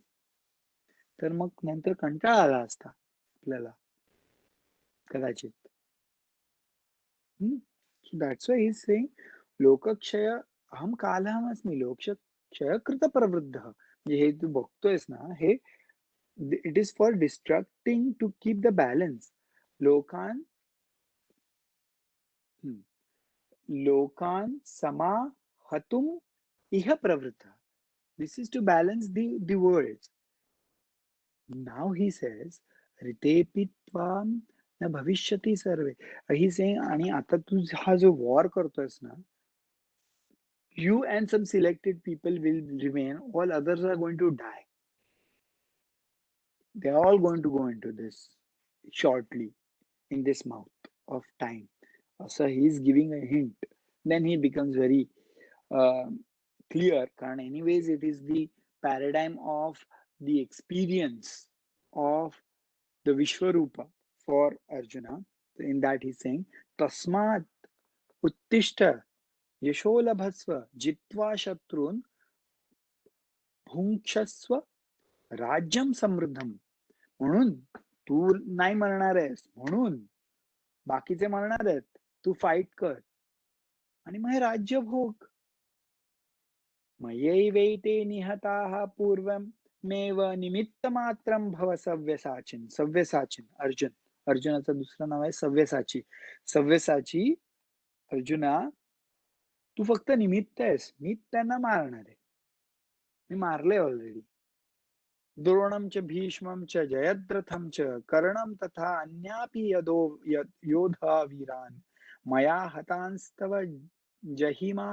तर मग नंतर कंटाळा आला असता आपल्याला कदाचित. That's why he is saying लोकक्षय अहम कालहमस्मी लोकक्षय कृत प्रवृद्ध. म्हणजे हे तू बघतोयस ना, हे it is for destructing to keep the balance. लोकान लोकान समाहतुम इह प्रवृत्त. This is to balance the worlds. Now he says ऋतेऽपि त्वां न भविष्यति सर्वे. ही सेइंग, आणि आता तू हा जो वॉर करतोयस ना, you and some selected people will remain, all others are going to die. They are all going to go into this shortly, in this mouth of time. So he is giving a hint. Then he becomes very clear. Because anyways it is the paradigm of the experience of the Vishwarupa for Arjuna. In that he's saying tasmat uttishta yasholabhasva jitva shatrun भुंक्षस्व राज्यम समृद्धम. म्हणून तू नाही मरणार आहेस, म्हणून बाकीचे मरणार आहेत, तू fight कर आणि मग हे राज्य भोग. मयैवैते निहताः पूर्वमेव निमित्तमात्रं भव सव्यसाचिन. सव्यसाचिन अर्जुन. अर्जुनाचं दुसरं नाव आहे सव्यसाची. सव्यसाची अर्जुना, तू फक्त निमित्त आहेस, मी त्यांना मारणार आहे. मी मारले ऑलरेडी. द्रोणं च भीष्मं च जयद्रथं च कर्णं तथा अन्यापि योधा वीरान् मया हतांस्तव जहिमा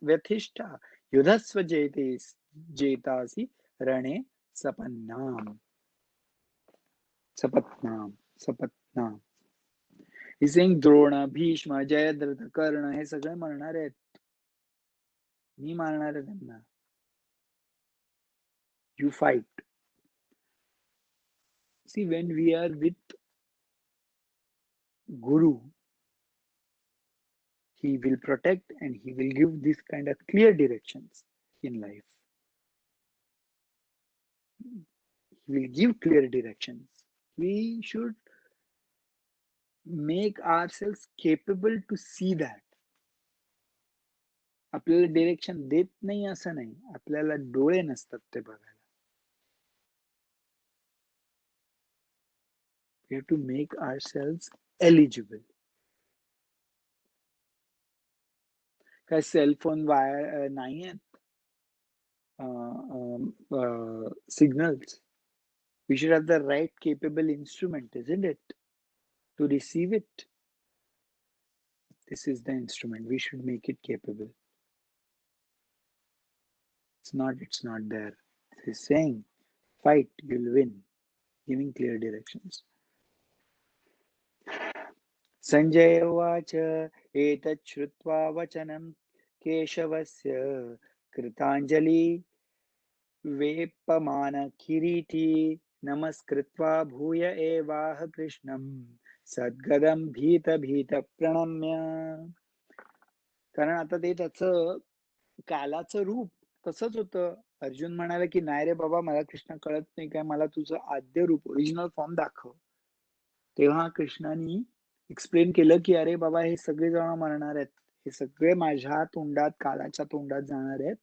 व्यथिष्ठा युधस्व जेतासि रणे सपत्नाम. सपत्नाम. ही सेइंग द्रोण, भीष्म, जयद्रथ, कर्ण हे सगळे मरणार आहेत. मी मारणार आहे त्यांना. You fight. See, when we are with Guru, he will protect and he will give this kind of clear directions in life. He will give clear directions. We should make ourselves capable to see that. आपल्याला direction देत नाही असं नाही, आपल्याला डोळे नसतात ते बघायला. We have to make ourselves eligible. काय सेलफोन वायर नाही आहेत signals. We should have the right capable instrument, isn't it, to receive it? This is the instrument. We should make it capable. It's not there. He's saying, fight, you'll win, giving clear directions. Sanjay उवाच एतत् श्रुत्वा वचनं केशवस्य कृताञ्जलि वेपमान किरीटी नमस्कृत्वा भूय एवाह कृष्णं सद्गदं भीत प्रणम्य. कारण आता ते त्याचं कालाचं रूप तसंच होतं. अर्जुन म्हणाला, की "नाही रे बाबा, मला कृष्ण कळत नाही काय, मला तुझं आद्य रूप, ओरिजिनल फॉर्म दाखव." तेव्हा कृष्णानी एक्सप्लेन केलं, की "अरे बाबा, हे सगळेजण मरणार आहेत. हे सगळे माझ्या तोंडात, कालाच्या तोंडात जाणार आहेत.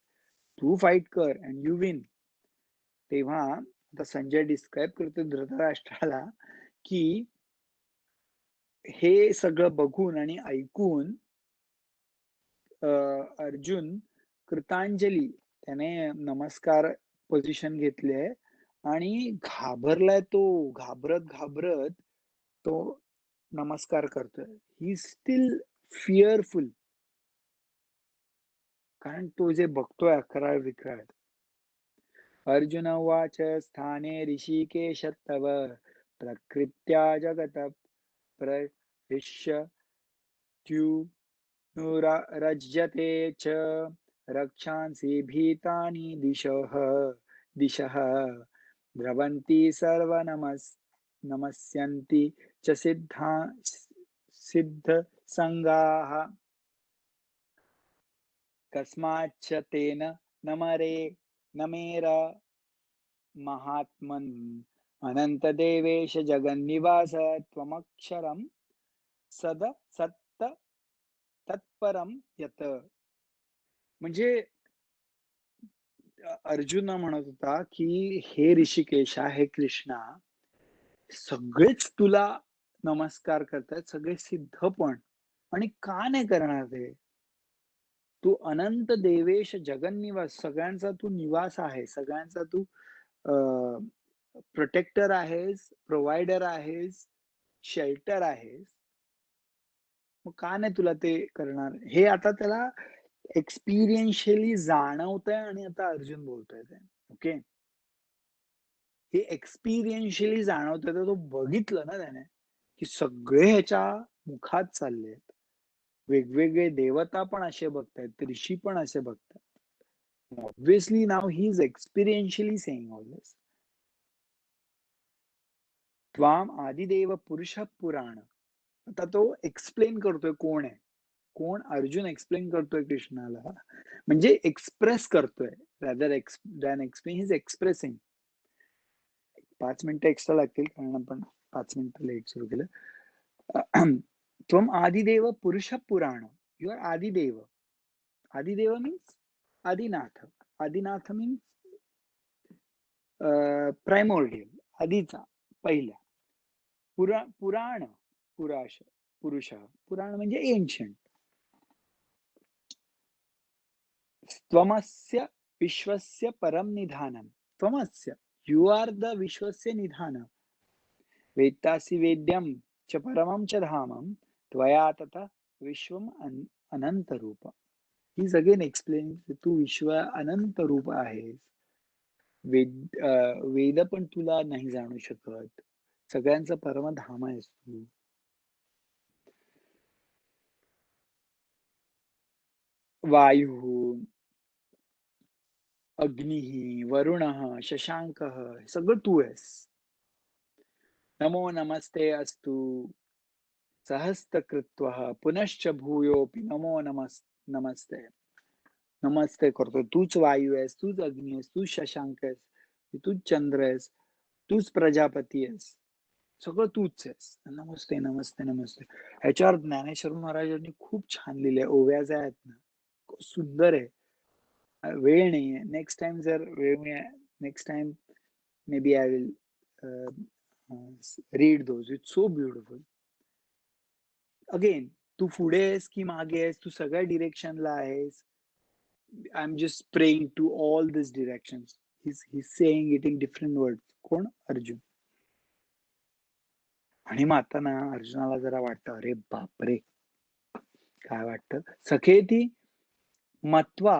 तू फाईट कर अँड यू विन." तेव्हा आता संजय डिस्क्राईब करतो धृतराष्ट्राला, की हे सगळं बघून आणि ऐकून अर्जुन कृतांजली त्याने नमस्कार पोझिशन घेतली आहे आणि घाबरलाय तो. घाबरत तो नमस्कार करतोय. He is still fearful. कारण तो जे बघतोय अकराळ-विकराळ. अर्जुन उवाच स्थाने ऋषिकेश तव प्रकृत्या जगतः प्रविश्यत्युनुरज्यते च रक्षांसि भीतानि दिशः द्रवन्ति नमस्यन्ति च सिद्धसङ्गाः कस्माच्च तेन न मेर महात्मन् अनन्तदेवेश जगन्निवास त्वमक्षरं सत्त तत्परम यत. म्हणजे अर्जुन म्हणत होता, की "हे ऋषिकेशा, हे कृष्णा, सगळेच तुला नमस्कार करतायत, सगळे सिद्ध पण. आणि का नाही करणार ते? तू अनंत देवेश जगन्निवास, सगळ्यांचा तू निवास आहे, सगळ्यांचा तू प्रोटेक्टर आहेस, प्रोव्हायडर आहेस, शेल्टर आहेस. मग का नाही तुला ते करणार?" हे आता त्याला एक्सपिरियन्शियली जाणवतंय आणि आता अर्जुन बोलतोय ते. ओके. हे एक्सपिरियन्शियली जाणवतंय, तर तो बघितलं ना त्याने, की सगळे ह्याच्या मुखात चाललेत. वेगवेगळे देवता पण असे बघतायत, ऋषी पण असे बघतायत. Obviously now he is experientially saying all this. त्वाम आदिदेव पुरुषः पुराण. आता तो एक्सप्लेन करतोय कोण आहे. कोण? अर्जुन एक्सप्लेन करतोय कृष्णाला. म्हणजे एक्सप्रेस करतोय. Rather than explain, he is expressing. 5 मिनिटं एक्स्ट्रा लागतील कारण आपण 5 मिनिटं लेट सुरू केलं. त्वम आदिदेव पुरुष पुराण. You are Adidev. Adidev means Adinath. Adinath means primordial, आधीचा, पहिला. पुराण, पुरुष. पुराण म्हणजे एन्शंट. त्वमस्य विश्वस्य परम निधानम. त्वमस्य, यू आर द विश्वस्य निधान. वेत्तासि वेद्यम च परमं च धामं त्वया तथा विश्वम अनंत रूप. ही अगेन एक्सप्लेन, तू विश्व अनंत रूप आहेस. वेद पण तुला नाही जाणू शकत. सगळ्यांचं परमधाम आहेस तू. वायू, अग्नी, वरुण, शशांक, सगळं तू आहेस. नमो नमस्ते अस्तु सहस्त्रकृत्वः पुनश्च भूयोपि नमो नमस्ते. नमस्ते करतोय. तूच वायू आहेस, तूच अग्नी आहेस, तूच शशांक आहेस, तूच चंद्र आहेस, तूच प्रजापती आहेस. सगळं तूच आहेस. नमस्ते, नमस्ते, नमस्ते. ह्याच्यावर ज्ञानेश्वर महाराजांनी खूप छान लिहिलंय. ओव्या ज्या आहेत ना, खूप सुंदर आहे. वेळ नाहीये. नेक्स्ट टाइम जर वेळ मिळाला, next time maybe I will read those. It's so beautiful. Again, तू पुढे आहेस की मागे आहेस, तू सगळ्या डिरेक्शनला आहेस. I am just praying to all this directions. he's saying it in different words. कोण? अर्जुन. आणि मग आता ना अर्जुनाला जरा वाटतं, अरे बापरे, काय वाटतं? सखेती मत्वा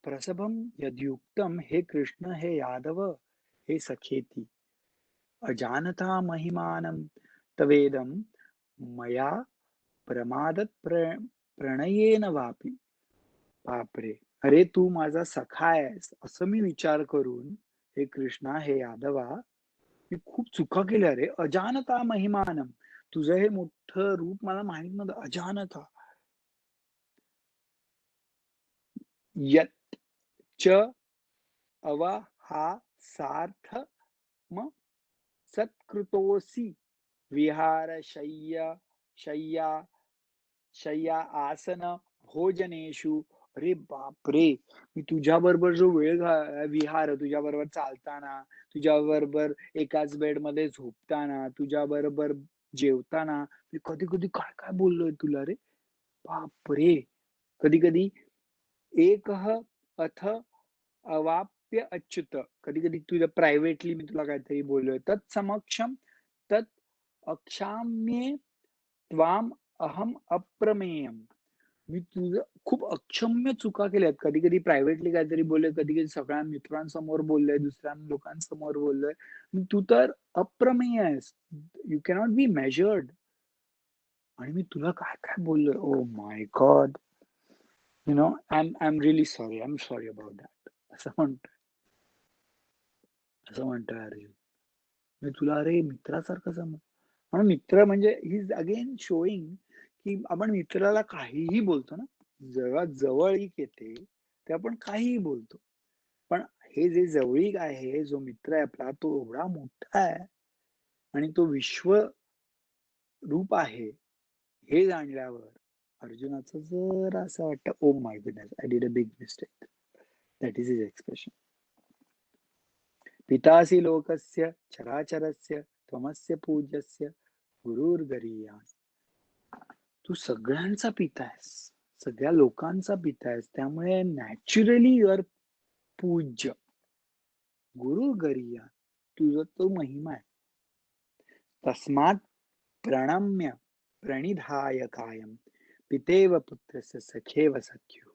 प्रसभम यद्युक्तम, हे कृष्ण, हे यादव, हे सखेती अजानता महिमानं तवेदम मया प्रमादत प्रणयेन वापी. बापरे, अरे तू माझा सखा आहेस असं मी विचार करून, हे कृष्णा, हे यादवा, मी खूप चुका केल्या रे. अजानता महिमानम, तुझं हे मोठं रूप मला माहित नव्हतं. अजानता, यत च अवहासार्थ म सत्कृतोसी विहार शय्या शय्या आसन भोजनेषु. अरे बापरे, मी तुझ्या बरोबर जो वेळ विहार, तुझ्या बरोबर चालताना, तुझ्या बरोबर एकाच बेड मध्ये झोपताना, तुझ्या बरोबर जेवताना मी कधी कधी काय काय बोललोय तुला रे. बापरे. कधी कधी एक अथ अवाप्य अच्युत, कधी कधी तुझ्या प्रायव्हेटली मी तुला काहीतरी बोललोय. तत्समक्षम तत् अक्षाम्ये त्वाम अहम अप्रमेयम. मी तुझं खूप अक्षम्य चुका केल्यात. कधी कधी प्रायव्हेटली काहीतरी बोललोय, कधी कधी सगळ्या मित्रांसमोर बोललोय, दुसऱ्या लोकांसमोर बोललोय. तू तर अप्रमेय आहेस, यू कॅनॉट बी मेजर्ड. आणि मी तुला काय काय बोललोय. Oh my god, you know, I am really sorry, I am sorry about that. असं म्हणतोय अर्जुन. मी तुला अरे मित्रासारखं समज. म्हणून मित्र म्हणजे ही इज अगेन शोईंग की आपण मित्राला काहीही बोलतो ना. जेव्हा जवळीक येते ते आपण काहीही बोलतो. पण हे जे जवळीक आहे, जो मित्र आहे आपला, तो एवढा मोठा आहे आणि तो विश्व रूप आहे, हे जाणल्यावर अर्जुनाचं जर असं वाटतं, oh my goodness, I did a big mistake. That is his expression. पितासी लोकस्य चराचरस्य त्वमस्य पूज्यस्य गुरुर्गरीयान्. तू सगळ्यांचा पिता आहेस, सगळ्या लोकांचा पिता आहेस, त्यामुळे नॅचरली यू आर पूज्य. गुरुर्गरीयान्, तुझा तो महिमा आहे. तस्मात् प्रणम्य प्रणिधाय कायम पितेव पुत्रस्य सखेव सख्यो.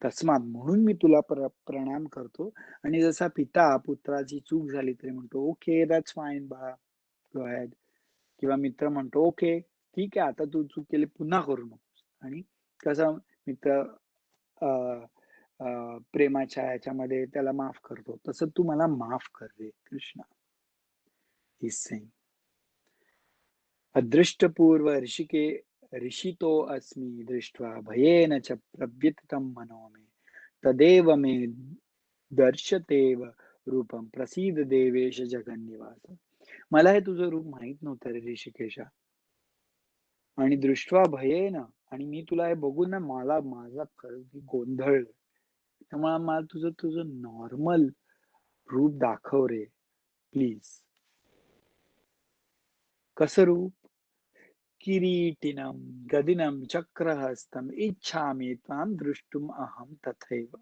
तस्मात, म्हणून मी तुला प्रणाम करतो. आणि जसा पिता पुत्राची चूक झाली तरी म्हणतो ओके दॅट्स फाईन बाळा, गो अहेड. किंवा मित्र म्हणतो ओके ठीक आहे, आता तू चूक केली, पुन्हा करू नकोस. आणि कसं मित्र प्रेमाच्या याच्यामध्ये त्याला माफ करतो, तसं तू मला माफ कर रे कृष्णा. इज सेइंग अदृष्टपूर्व ऋषितो अस्मि दृष्ट्वा भयेन च प्रव्यथितं मनो मे तदेव मे दर्शतेव रूपम प्रसीद देवेश जगन्निवास. मला हे तुझं रूप माहित नव्हतं रे ऋषिकेशा. आणि दृष्ट्वा भयेन, आणि मी तुला हे बघून ना माझा गोंधळ. त्यामुळे मला तुझं नॉर्मल रूप दाखव रे प्लीज. कसं रूप? किरीटिनम गदिनम चक्रहस्तम इच्छामि त्वाम दृष्टुम अहम तथैव.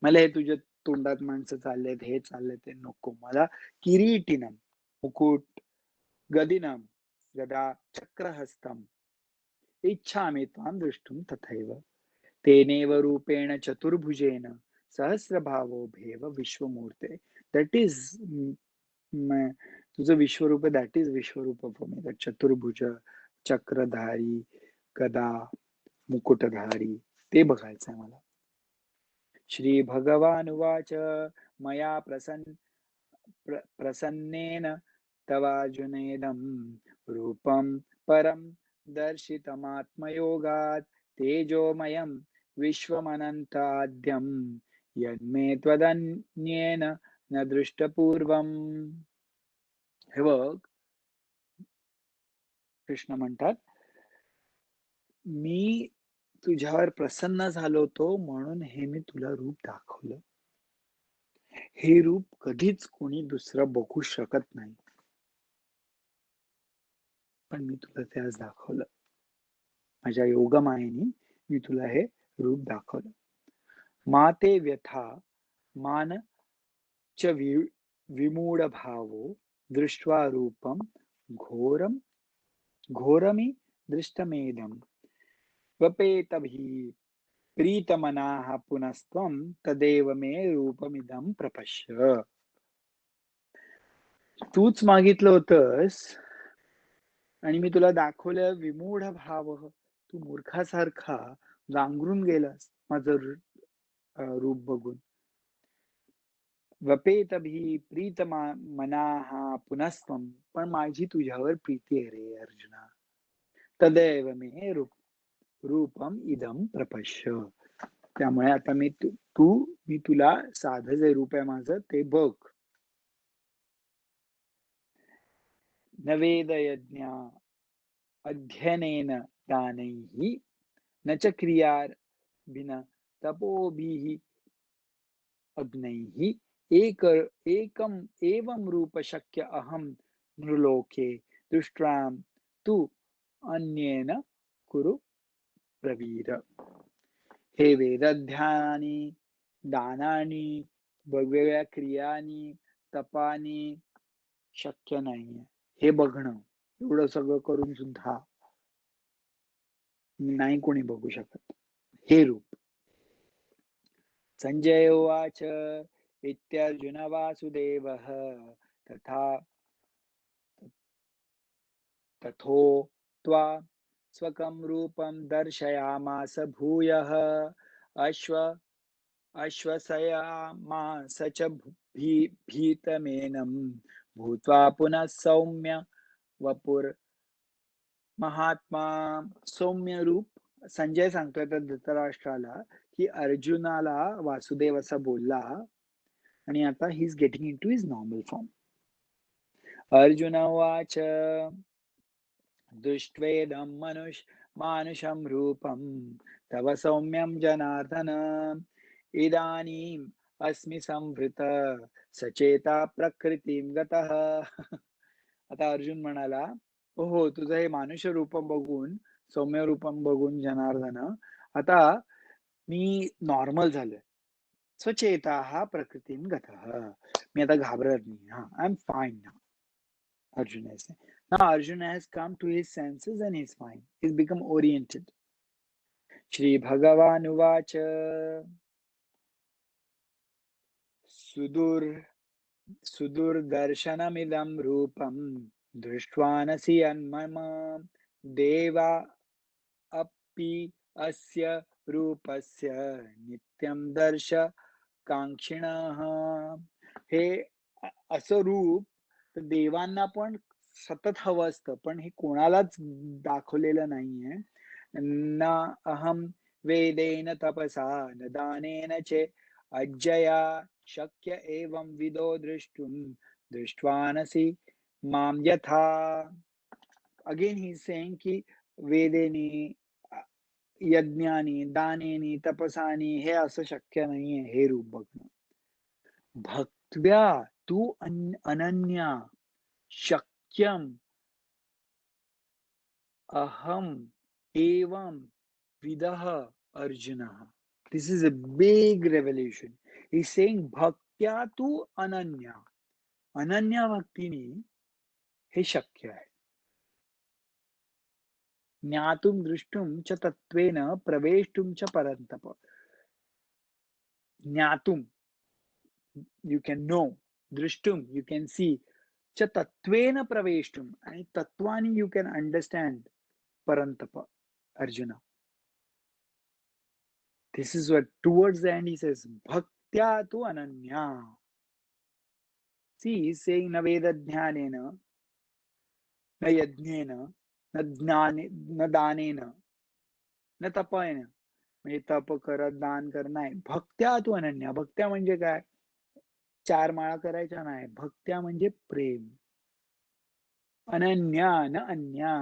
मला हे तुझ्या तोंडात माणसं चाललेत, हे चालले ते नको मला. किरीटिनम मुकुट, गदिनम गदा, चक्रहस्तम इच्छामि त्वाम दृष्टुम तथैव. तेनेव रूपेण चतुर्भुजेन सहस्रभावो भेव विश्वमूर्ते. दॅट इज तुझं विश्वरूप, that is Vishwaroop for me. चतुर्भुज, चक्रधारी, गदा, मुकुटधारी, ते बघायचंय मला. श्री भगवानुवाच मया प्रसन्नेन तवार्जुनेदं रूपं परं दर्शितमात्मयोगात् तेजोमयं विश्वमनन्ताद्यं यन्मे त्वदन्येन न दृष्टपूर्वम्. हे बघ, कृष्ण म्हणतात, मी तुझ्यावर प्रसन्न झालो होतो म्हणून हे मी तुला रूप दाखवलं. हे रूप कधीच कोणी दुसरं बघू शकत नाही, पण मी तुला ते आज दाखवलं. माझ्या योगमायेने मी तुला हे रूप दाखवलं. माते व्यथा मान च विमूढ भावो दृष्ट्वा रूपम घोरमि दृष्टमेदम वपेतभि प्रीतमनाः पुनस्त्वं तदेव मे रूपमिदं प्रपश्य. तूच मागितलं होतंस आणि मी तुला दाखवलं विमूढ भाव. तू मूर्खासारखा गांगरून गेलास माझं रूप बघून. वपेतभि प्रीतमनाः पुनस्त्वं, पण माझी तुझ्यावर प्रीती आहे रे अर्जुना. तदेव मे रूपम इदम प्रपश्य. त्यामुळे आता मी तुला साधं जे रूप आहे माझं ते बघ. न वेदयज्ञा अध्ययनेन दानैः न च क्रियाभिना तपोभिः अग्नैः एकम एवं रूप शक्य अहम नृलोके दृष्ट्वाम तु अन्येन कुरु प्रवीर. हे वेदध्यानानी, दानानी, वेगवेगळ्या क्रियानी, तपानी शक्य नाहीये हे बघणं. एवढं सगळं करून सुद्धा नाही कोणी बघू शकत हे रूप. संजय उवाच इत्यर्जुन वासुदेवः तथोक्त्वा स्वकं रूपं दर्शयामास भूयः अश्वसयामास च भीतमेनं भूत्वा पुनः सौम्य वपुर महात्मा. सौम्य रूप. संजय सांगतोय तर धृतराष्ट्राला की अर्जुनाला वासुदेव असा बोलला आणि आता he is getting into his normal form. Arjun उवाच दृष्ट्वेदं मानुषं रूपं तव सौम्यं जनार्दन इदानीम् अस्मि संवृत सचेता प्रकृतीं गतः. आता अर्जुन म्हणाला, हो तुझं हे मानुष रूपम बघून, सौम्य रूपम बघून जनार्दन, आता मी नॉर्मल झालोय. स्वचेता प्रकृतीं गतः. मी आता घाबरत नाही. I am fine now. Arjuna is saying. Now Arjuna has come to his senses and he's fine. He's become oriented. Shri Bhagavan Uvacha Sudurdarshanamidam Rupam Drishtvanasi Anmama Deva Appi Asya Rupasya Nityam Darsha Kankshinaha. हे असं रूप तर देवांना पण सतत हवं असतं, पण हे कोणालाच दाखवलेलं नाहीये. न अहम वेदेन तपसा न दानेन चे अज्जया शक्य एवं विदो दृष्ट्वानसी माम यथा. अगेन ही सेइंग की वेदेनी, यज्ञानी, दानेनी, तपसानी हे असं शक्य नाहीये हे रूप बघणं. भक्त्या तू अनन्या शक्यम अहम एवं विदः Arjun. This is a big revelation. He's saying भक्त्या तू अनन्या. अनन्या भक्तीने हे शक्य आहे. ज्ञातुम दृष्टुम च तत्वेन प्रवेष्टुम च परंतप. ज्ञातुम, you can know. Drishtum, you can see. Cha tatvena praveshtum, and tatvani you can understand. Parantapa, Arjuna. This is what towards the end he says, Bhaktya tu ananya. See, he's saying na veda jnanena, na yajnena, na danena, na tapayena. म्हणजे तप करत दान करणं नाही. भक्त्या तू अनन्या. भक्त्या म्हणजे काय? 4 माळा करायच्या नाही. भक्त्या म्हणजे प्रेम. अनन्या न अन्या.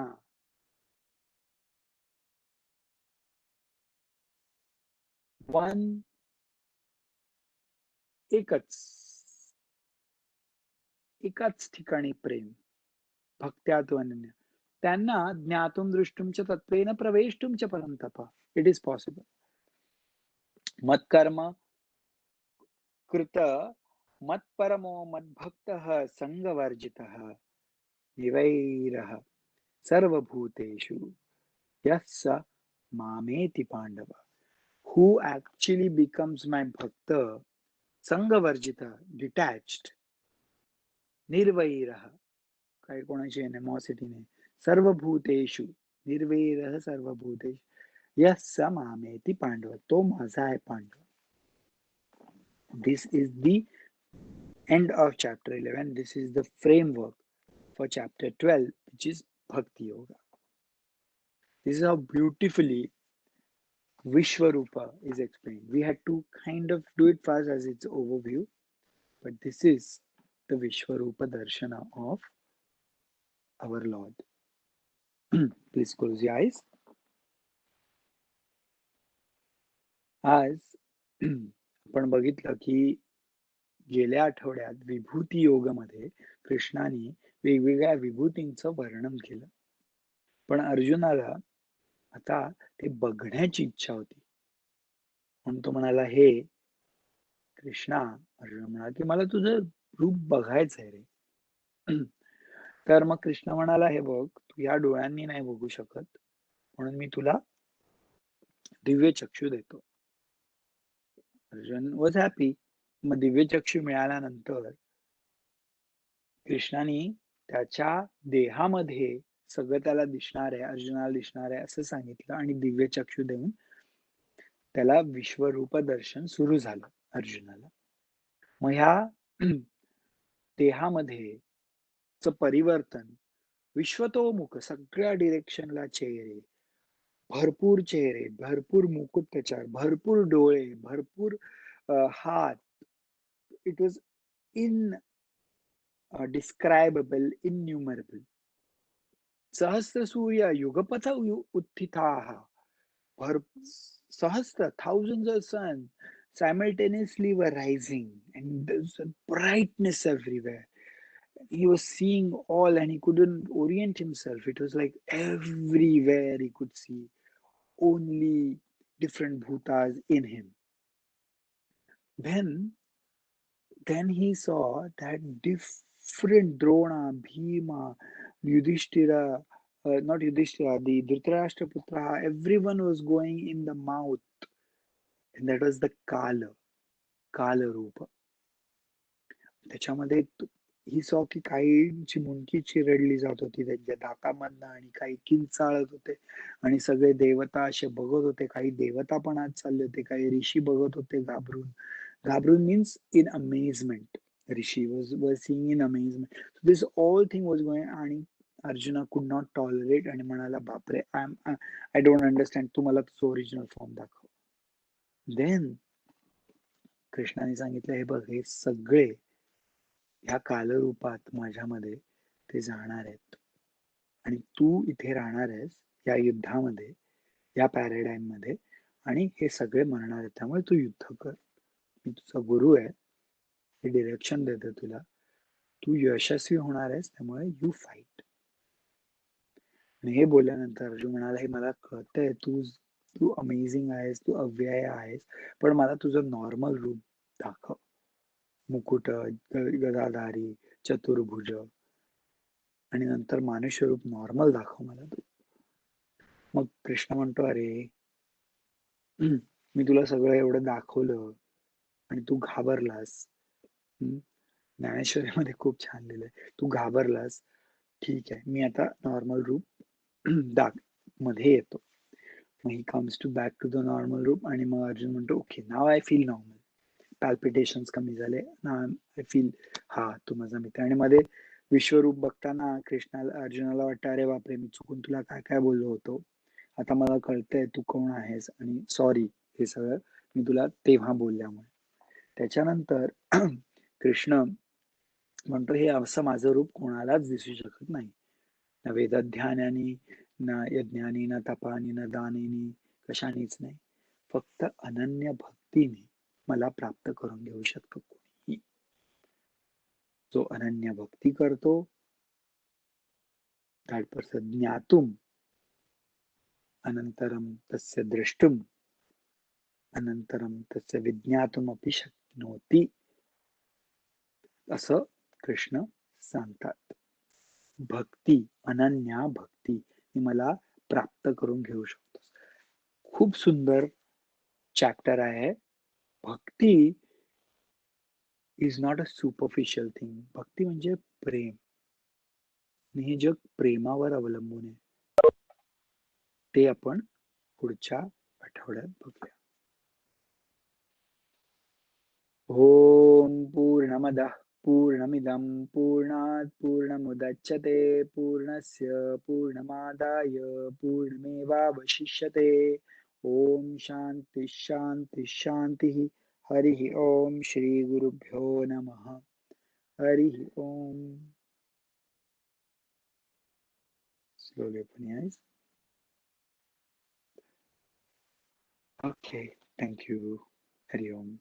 वन एकाच ठिकाणी प्रेम. भक्त्या तू अनन्या. त्यांना ज्ञातुम दृष्टुम च तत्वेन प्रवेष्टुम च परंतप. It is possible. मत्कर्म कृत मत्परमो मद्भक्तः संगवर्जितः निवैरः सर्वभूतेषु यस्य मामेति Pandav. Who actually becomes my bhakta, संगवर्जिता, detached, निर्वैरः, काही कोणाची एनिमॉसिटी नाही, सर्वभूतेषु, निर्वैरः सर्वभूतेषु, यस्य मामेति पांडव, तो माझा आहे Pandav. This is the end of chapter 11. This is the framework for chapter 12, which is Bhakti Yoga. This is how beautifully Vishwarupa is explained. We had to kind of do it fast as its overview, but this is the Vishwarupa Darshana of our Lord. Please close your eyes. आज आपण बघितलं की गेल्या आठवड्यात विभूती योगमध्ये कृष्णाने वेगवेगळ्या विभूतींचं वर्णन केलं. पण अर्जुनाला आता ते बघण्याची इच्छा होती. म्हणून तो म्हणाला, हे कृष्णा, अर्जुन म्हणाला की मला तुझं रूप बघायचंय रे. तर मग कृष्ण म्हणाला, हे बघ, तू या डोळ्यांनी नाही बघू शकत, म्हणून मी तुला दिव्य चक्षु देतो. Arjun was happy. मग दिव्य चक्षु मिळाल्यानंतर कृष्णाने त्याच्या देहामध्ये सगळं त्याला दिसणार आहे, अर्जुनाला दिसणार आहे असं सांगितलं आणि दिव्य चक्षु देऊन त्याला विश्वरूप दर्शन सुरू झालं अर्जुनाला. मग ह्या देहामध्ये परिवर्तन विश्वतोमुख, सगळ्या डिरेक्शनला चेहरे, भरपूर चेहरे, भरपूर मुकुट त्याच्यावर, भरपूर डोळे, भरपूर हात. It was indescribable, innumerable. सहस्र सूर्य युगपथ उत्थिताः. Sahasra, thousands of suns simultaneously were rising, and there's a brightness everywhere. He was seeing all and he couldn't orient himself. It was like everywhere he could see only different bhutas in him. Then he saw that different Drona, Bhima, Yudhishthira, not Yudhishthira, the Dhritarashtra Putra, everyone was going in the mouth. And that was the Kala Rupa. त्याच्यामध्ये he saw की काहींची मुंडकी चिरडली जात होती त्यांच्या दातामधनं आणि काही किंचाळत होते आणि सगळे देवता असे बघत होते. काही देवता पण आत चालले होते, काही ऋषी बघत होते घाबरून. घाबरून means in amazement. Rishi was seeing in amazement. So this all thing was going आणि अर्जुना could not tolerate आणि म्हणाला, बापरे, I don't understand, तू मला तुझं ओरिजिनल फॉर्म दाखव. देन कृष्णाने सांगितलं, हे बघ, हे सगळे ह्या कालरूपात माझ्यामध्ये ते जाणार आहेत आणि तू इथे राहणार आहेस या युद्धामध्ये, या पॅराडाईम मध्ये, आणि हे सगळे मरणार आहेत. त्यामुळे तू युद्ध कर. मी तुझा गुरु आहे, हे डिरेक्शन देतो तुला. तू यशस्वी होणार आहेस, त्यामुळे यू फाईट. आणि हे बोलल्यानंतर अर्जुन म्हणाला, हे मला कळतंय, तू तू अमेझिंग आहेस, तू अव्यय आहेस, पण मला तुझं नॉर्मल रूप दाखव. मुकुट, गदाधारी, चतुर्भुज, आणि नंतर मानुष्य रूप नॉर्मल दाखव मला तू. मग कृष्ण म्हणतो, अरे मी तुला सगळं एवढं दाखवलं आणि तू घाबरलास. ज्ञानेश्वरीमध्ये खूप छान लिहिलंय, तू घाबरलास, ठीक आहे, मी आता नॉर्मल रूप मध्ये येतो. मग he comes to back to the normal रूप आणि मग अर्जुन म्हणतो, okay, now I feel normal. Palpitations कमी झाले ना, आय फील, हा तू माझा मित्र. आणि मध्ये विश्वरूप बघताना कृष्णाला, अर्जुनाला वाटतं, अरे बापरे, मी चुकून तुला काय काय बोललो होतो, आता मला कळतंय तू कोण आहेस आणि सॉरी हे सगळं मी तुला तेव्हा बोलल्यामुळे. त्याच्यानंतर कृष्ण म्हणतो, हे असं माझं रूप कोणालाच दिसू शकत नाही, ना वेदध्यानानी, ना यज्ञानी, ना तपानी, ना दानेनी, कशानेच नाही. फक्त अनन्य भक्तीने मला प्राप्त करून घेऊ शकतो कोणीही. जो अनन्य भक्ती करतो, that person ज्ञातुम अनंतरम तस्य द्रष्टुम अनंतरम तस्य विज्ञातुम अपि शक्नोति, असं कृष्ण सांगतात. भक्ती, अनन्या भक्ती मला प्राप्त करून घेऊ शकतो. खूप सुंदर चॅप्टर आहे. Bhakti is not a superficial thing. भक्ती म्हणजे प्रेम. हे जग प्रेमावर अवलंबून आहे. ते आपण पुढच्या आठवड्यात बघूया. ओम पूर्णमदः पूर्णमिदं पूर्णात् पूर्णमुदच्यते पूर्णस्य पूर्णमादाय पूर्णमेवावशिष्यते. ओम शांति शांति शांति. हरि ओम. श्री गुरुभ्यो नमः. हरि ओम. Slowly open your eyes. Okay, thank you. Hari Om.